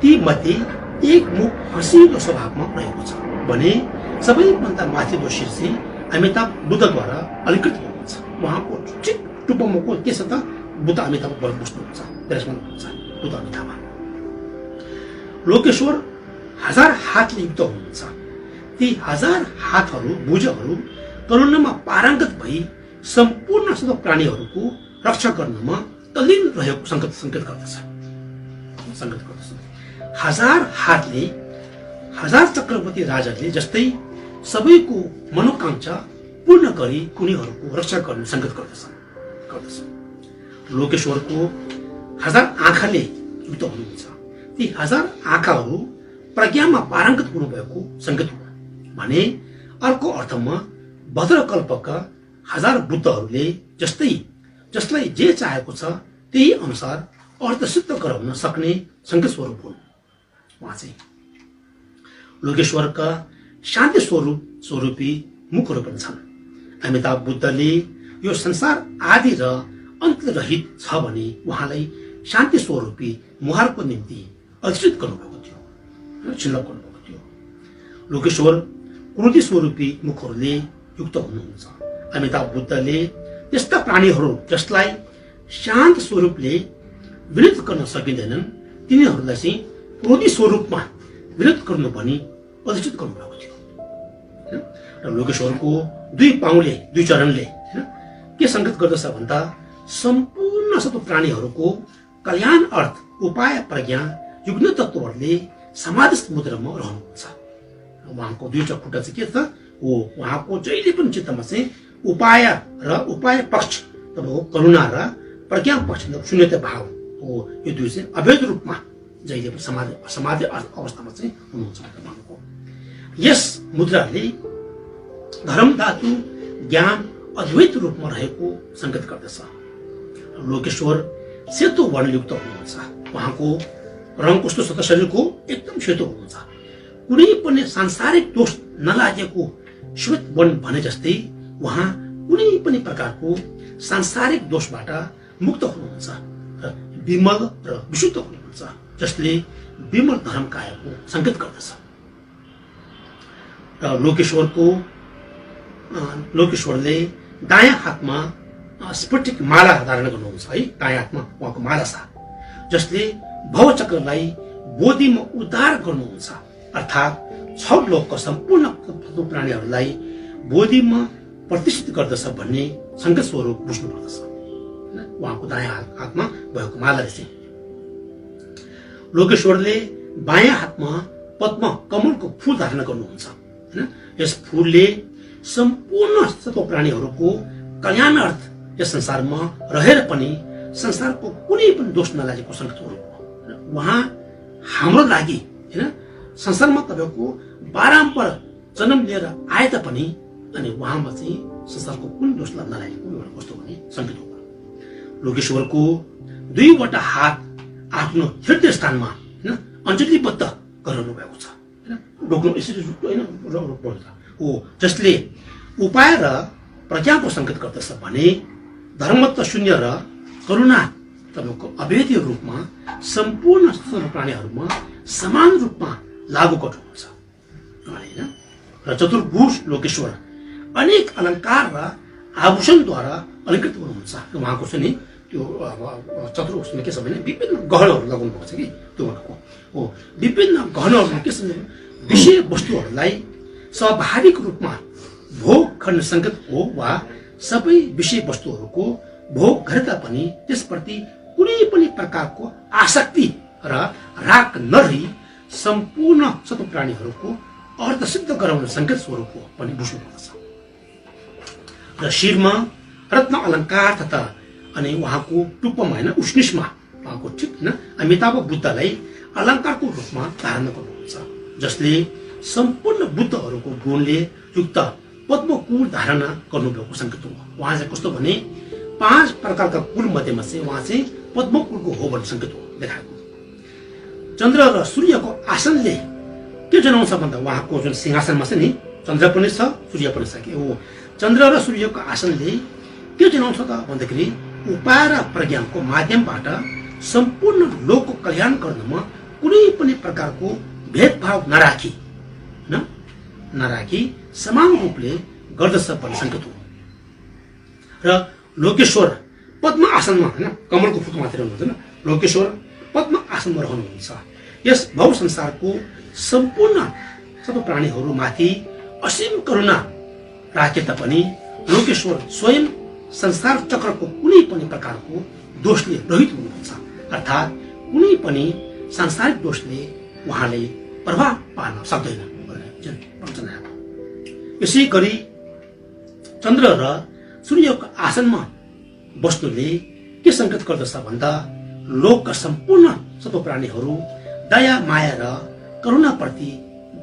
ती मध्ये एक मुख हँसिलो स्वभावमा रहेको छ भने सबैभन्दा माथिल्लो शिर चाहिँ अमिताभ बुद्धद्वारा अलङ्कृत हुनुहुन्छ। उहाँको टुप्पोमुखको के छ त बुद्ध अमिताभ बस्नुहुन्छ बुद्ध अमिताभ। लोकेश्वर 1000 हातले युक्त हुनुहुन्छ। ती 1000 हातहरू भुजहरू तरुणमा पारङ्गत भई सम्पूर्ण सबै प्राणीहरूको रक्षा गर्नमा तल्लीन रहेको संकेत गर्दछ। 1000 हातले 1000 चक्रवर्ती राजाले जस्तै सबैको मनोकांक्षा पूर्ण गरी उनीहरूको रक्षा गर्ने संकेत गर्दछ। लोकेश्वरको 1000 आँखाले युक्त हुनुहुन्छ। ती 1000 आँखाहरू प्रज्ञामा पारङ्गत हुनुभएको संकेत हो भने अर्को अर्थमा भद्रकल्पका 1000 बुद्धहरूले जसलाई जे चाहेको छ त्यही अनुसार अर्थ सिद्ध गराउन सक्ने संकेत स्वरूप हुन्। उहाँ चाहिँ लोकेश्वरका शान्ति स्वरूपी मुखहरू पनि छन्। अमिताभ बुद्धले यो संसार आदि र अन्तरहित छ भने उहाँलाई शान्ति स्वरूपी मुहारको निम्ति अधिष्ठित गर्नुभएको थियो, छिल्लक गर्नुभएको थियो। लोकेश्वर क्रोधी स्वरूपी मुखहरूले युक्त हुनुहुन्छ। अमिताभ बुद्धले त्यस्ता प्राणीहरू जसलाई शान्त स्वरूपले विरोध गर्न सकिँदैनन् तिनीहरूलाई चाहिँ क्रोधी स्वरूपमा विरोध गर्नु भनी अधिष्ठित गर्नुभएको थियो। र लोकेश्वरको 2 पाउले 2 चरणले के संकेत गर्दछ भन्दा सम्पूर्ण सबै प्राणीहरूको कल्याण अर्थ उपाय प्रज्ञा युग्न तत्त्वहरूले समाधिस्थ मुद्रामा रहनुहुन्छ। उहाँको 2 खुट्टा चाहिँ के छ उहाँको जहिले पनि चित्तमा चाहिँ उपाय र उपाय पक्ष तपाईँको करुणा र प्रज्ञा पक्ष शून्यता भाव हो। यो 2 चाहिँ अवैध रूपमा जहिले पनि समाधि अवस्थामा चाहिँ हुनुहुन्छ उहाँको। यस मुद्राले धर्म धातु ज्ञान अद्वैत रूपमा रहेको संकेत गर्दछ। लोकेश्वर सेतो वर्णयुक्त हुनुहुन्छ। उहाँको रङ कस्तो छ त शरीरको एकदम सेतो हुनुहुन्छ। कुनै पनि सांसारिक दोष नलागेको श्वेत वर्ण भने जस्तै उहाँ कुनै पनि प्रकारको सांसारिक दोषबाट मुक्त हुनुहुन्छ र विमल र विशुद्ध हुनुहुन्छ जसले विमल धर्म कायको संकेत गर्दछ। र लोकेश्वरले दायाँ हातमा स्फटिक माला धारण गर्नुहुन्छ है। दायाँ हातमा उहाँको माला छ जसले भवचक्रलाई बोधिमा उद्धार गर्नुहुन्छ अर्थात् 6 लोकका सम्पूर्ण प्राणीहरूलाई बोधिमा प्रतिष्ठित गर्दछ भन्ने संकेत स्वरूप बुझ्नु पर्दछ। उहाँको दायाँ हातमा भएको मालाले चाहिँ लोकेश्वरले बायाँ हातमा पद्म कमलको फूल धारण गर्नुहुन्छ हैन। यस फूलले सम्पूर्ण सबै प्राणीहरूको कल्याण अर्थ यस संसारमा रहेर पनि संसारको कुनै पनि दोष नलागेको संकेत स्वरूप हो। उहाँ हाम्रो लागि हैन संसारमा तपाईँको बारम्बार जन्म लिएर आए तापनि अनि उहाँमा चाहिँ संसारको कुनै दोष नलागेको एउटा वस्तु भन्ने संकेत हो। लोकेश्वरको 2वटा हात आफ्नो हृदय स्थानमा हैन अञ्जलिबद्ध गराउनु भएको छ हैन। डोक्नु यसरी हैन हो जसले उपाय र प्रज्ञाको संकेत गर्दछ भने धर्मत्व शून्य र करुणा तपाईँको अभेद्य रूपमा सम्पूर्ण प्राणीहरूमा समान रूपमा लागू गर्नुहुन्छ हैन। र चतुर्भुज लोकेश्वर अनेक अलङ्कार र आभूषणद्वारा अलङ्कृत हुनुहुन्छ। उहाँको चाहिँ त्यो चतुर उसमा के छ भने विभिन्न गहनाहरू लगाउनु भएको छ कि त्यो भनेको हो। विभिन्न गहनाहरूमा के छ भने विषय वस्तुहरूलाई स्वाभाविक रूपमा भोग गर्ने सङ्केत हो वा सबै विषय वस्तुहरूको भोग गरे तापनि त्यसप्रति कुनै पनि प्रकारको आसक्ति र राग नरही सम्पूर्ण सबै प्राणीहरूको अर्थ सिद्ध गराउने सङ्केत स्वरूप हो पनि बुझ्नुपर्छ। र शिरमा रत्न अलङ्कार तथा अनि उहाँको टुप्पोमा होइन उष्णिसमा उहाँको ठिक होइन अमिताभ बुद्धलाई अलङ्कारको रूपमा धारण गर्नुहुन्छ, जसले सम्पूर्ण बुद्धहरूको गुणले युक्त पद्मकुल धारणा गर्नुभएको सङ्केत हो। उहाँ चाहिँ कस्तो भने 5 प्रकारका कुल मध्येमा चाहिँ उहाँ चाहिँ पद्मकुलको हो भन्ने सङ्केत हो देखाएको। चन्द्र र सूर्यको आसनले के जनाउँछ भन्दा उहाँको जुन सिंहासनमा छ नि चन्द्र पनि छ सूर्य पनि छ कि हो। चन्द्र र सूर्यको आसनले के जनाउँछ त भन्दाखेरि उपाय र प्रज्ञानको माध्यमबाट सम्पूर्ण लोकको कल्याण गर्नमा कुनै पनि प्रकारको भेदभाव नराखी समान रूपले गर्दछ भन्ने सङ्केत हो। र लोकेश्वर पद्म आसनमा होइन कमलको फुल मात्र रहनुहुँदैन, लोकेश्वर पद्म आसनमा रहनुहुन्छ। यस भव संसारको सम्पूर्ण सबै प्राणीहरूमाथि असीम करुणा राखे तापनि लोकेश्वर स्वयं संसार चक्रको कुनै पनि प्रकारको दोषले रहित हुनुहुन्छ, अर्थात् कुनै पनि सांसारिक दोषले उहाँले प्रभाव पार्न सक्दैन। यसै गरी चन्द्र र सूर्यको आसनमा बस्नुले के सङ्केत गर्दछ भन्दा लोकका सम्पूर्ण सबै प्राणीहरू दया माया र करुणाप्रति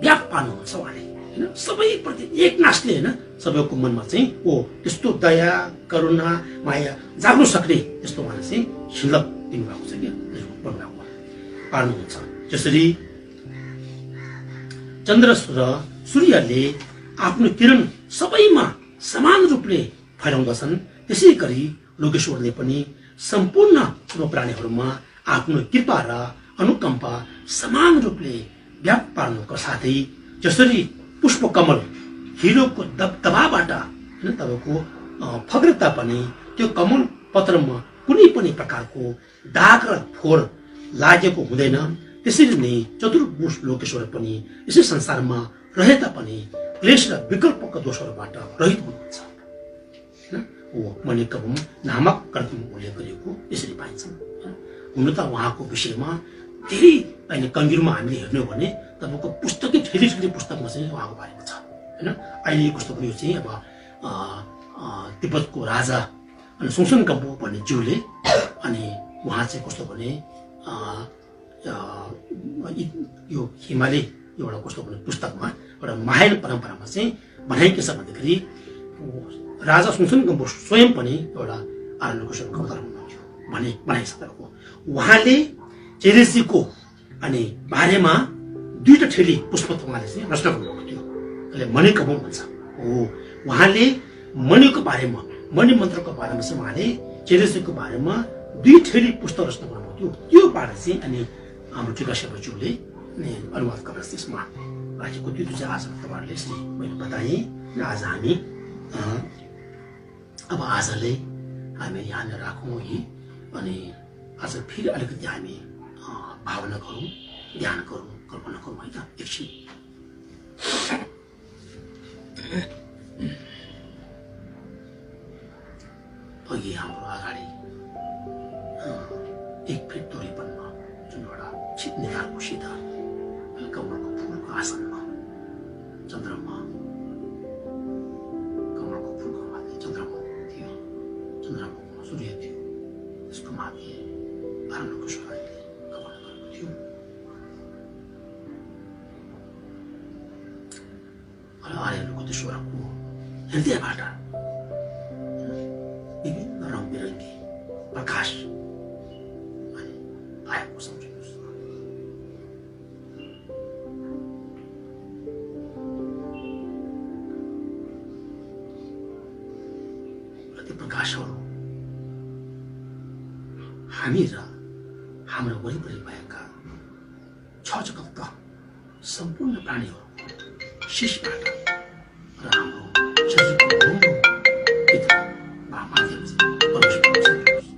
व्याप पार्नुहुन्छ उहाँले होइन, सबैप्रति एक नासले होइन सबैको मनमा चाहिँ त्यस्तो दया करुणा माया जाग्नु सक्ने त्यस्तो उहाँले चाहिँ शिलक दिनुभएको छ कि पार्नुहुन्छ। जसरी चन्द्र र सूर्यले आफ्नो किरण सबैमा समान रूपले फैलाउँदछन्, त्यसै गरी लोकेश्वरले पनि सम्पूर्ण सबै प्राणीहरूमा आफ्नो कृपा र अनुकम्पा समान रूपले व्याप पार्नुको साथै जसरी पुष्पकमल हिलोको दबाबाट होइन तपाईँको फग्रे तापनि त्यो कमल पत्रमा कुनै पनि प्रकारको दाग र फोहोर लागेको हुँदैन, त्यसरी नै चतुर्भुज लोकेश्वर पनि यसै संसारमा रहे तापनि क्लेश र विकल्पका दोषहरूबाट रहित हुनुहुन्छ। मणिकवम नामक ग्रन्थमा उल्लेख गरिएको यसरी पाइन्छ। हुन त उहाँको विषयमा धेरै अहिले कङ्गिरमा हामीले हेर्ने हो भने तपाईँको पुस्तकै ठेली पुस्तकमा चाहिँ उहाँको बारेमा छ होइन। अहिले कस्तो पनि यो चाहिँ अब तिब्बतको राजा अनि सोसनकम्पो भन्ने ज्यूले अनि उहाँ चाहिँ कस्तो भने यो हिमालय एउटा कस्तो भने पुस्तकमा एउटा माहेल परम्परामा चाहिँ भनाइ के छ भन्दाखेरि राजा सुनसुनगम्बो स्वयं पनि एउटा आर्यलोकेश्वरको अवतार हुनुहुन्थ्यो भने भनाइसकेको। उहाँले चेरेसीको अनि बारेमा 2टा ठेली पुष्प उहाँले चाहिँ रचना गर्नुभएको थियो, त्यसले मणिकवम भन्छ हो। उहाँले मणिको बारेमा मणि मन्त्रको बारेमा चाहिँ उहाँले चेरेसीको बारेमा 2 ठेली पुस्तक रचना गर्नुभएको थियो। त्योबाट चाहिँ अनि हाम्रो टिका सेवाज्यूले अनुवाद गरेर त्यसमा राखेको त्यो चाहिँ आज तपाईँहरूले यसरी मैले बताएँ। आज हामी अब आजलाई हामी यहाँनिर राखौँ है, अनि आज फेरि अलिकति हामी भावना गरौँ, ध्यान गरौँ, कल्पना गरौँ है त एकछिन। अघि हाम्रो अगाडि 1 फिट दूरीपनमा जुन एउटा छिप्ने खालको सिधा कमलको फुलको आसनमा चन्द्रमा कमलको फुलको माथि चन्द्रमा थियो, चन्द्रमा सूर्य थियो, त्यसको माथि आर्यको स्वरले कमल गरेको थियो। आर्यको त्यो स्वरको हृदयबाट विभिन्न रङ बिरङ्गी प्रकाश आएको सम्झिनुहोस्। ती प्रकाशहरू हामी र हाम्रो वरिपरि भएका 6 जगतका सम्पूर्ण प्राणीहरू शिशबाट र हाम्रो शरीरको भित्र माध्यम प्रवेश गर्न सक्नुहोस्।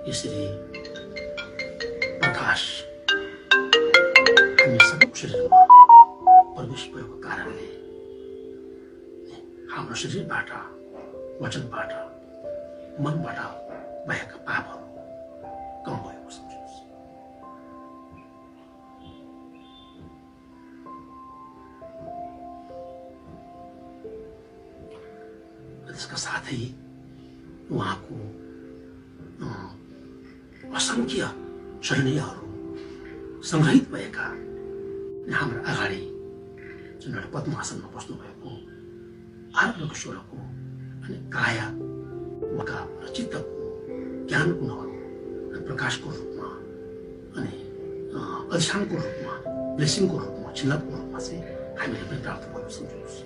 यसरी प्रकाश हामी सबैको शरीरमा प्रवेश भएको कारणले हाम्रो शरीरबाट वचनबाट मनबाट भएका पापहरू कम भएको सम्झिनुहोस्। त्यसका साथै उहाँको असंख्य शरणीयहरू संग्रहित भएका हाम्रो अगाडि जुन एउटा पद्मासनमा बस्नुभएको आरोग्यको अनि काया उहाँका चित्तको ज्ञान गुणहरू प्रकाशको रूपमा अनि अधिष्ठानको रूपमा ब्लेसिङको रूपमा छिल्लकको रूपमा चाहिँ हामीले पनि प्राप्त भएको सम्झिनुहोस्।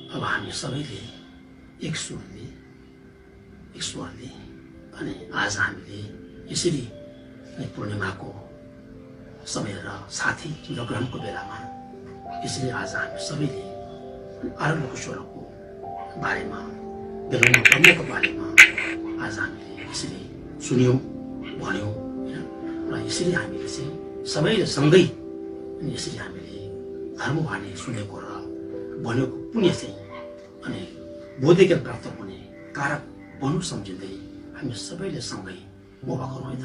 अब हामी सबैले एक स्वरले अनि आज हामीले यसरी पूर्णिमाको समय र साथै चन्द्रग्रहणको बेलामा यसरी आज हामी सबैले आरोग्यको स्वरको बारेमा बेलाउनु कर्मको बारेमा आज हामीले यसरी सुन्यौँ भन्यौँ र यसरी हामीले चाहिँ सबैले सँगै अनि यसरी हामीले धर्मवाणी सुनेको र भनेको पुण्य चाहिँ अनि बोधज्ञान प्राप्त हुने कारक बन्नु सम्झिँदै हामी सबैले सँगै मोबा गरौँ है त।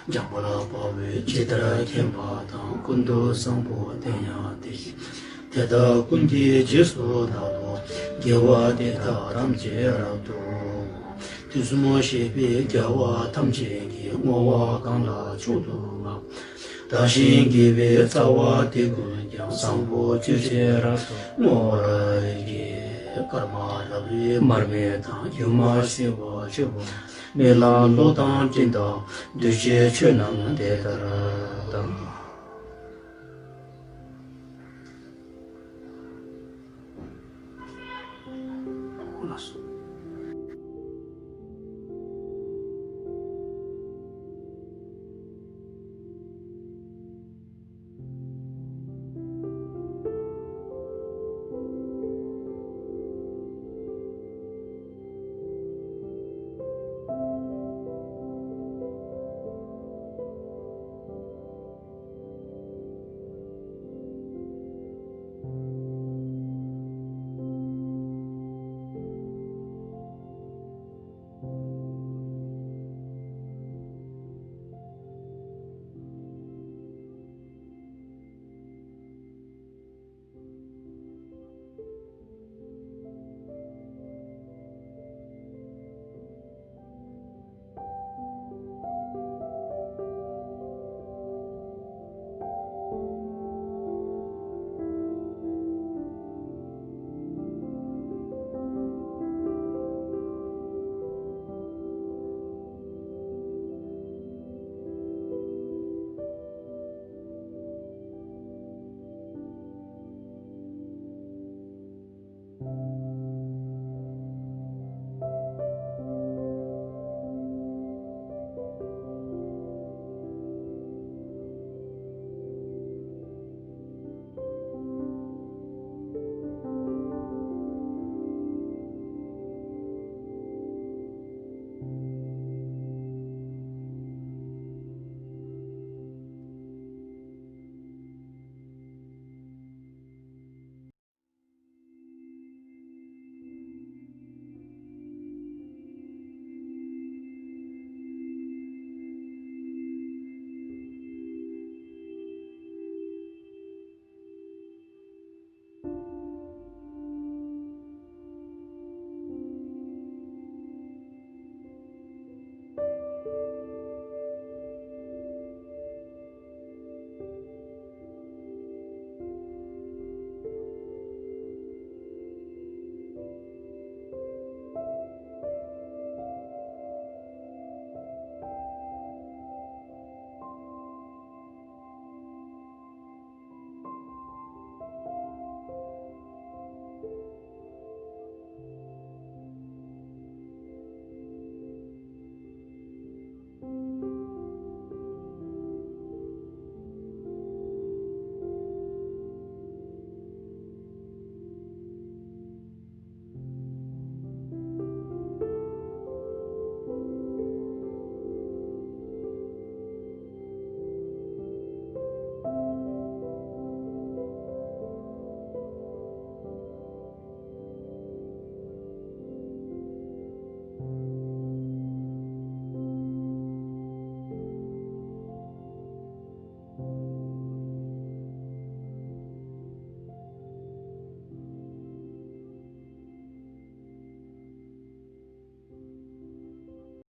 Jambala Pawe Chitra Kempa Kundo Sampo Tenyati Teta Kundi Jesu Dado Gyawa Teta Ramche Rabdo Tusumo Shepi Gyawa Tamche Gi Mowa Kangla Chudu Dashin Gibe Tawa Tigu Gyam Sampo Chuche Rabdo Mora Gi Karma Rabri Marme Tang Yuma Shiva Shiva Mela Lodan Jinda Dushe Chunam Dedara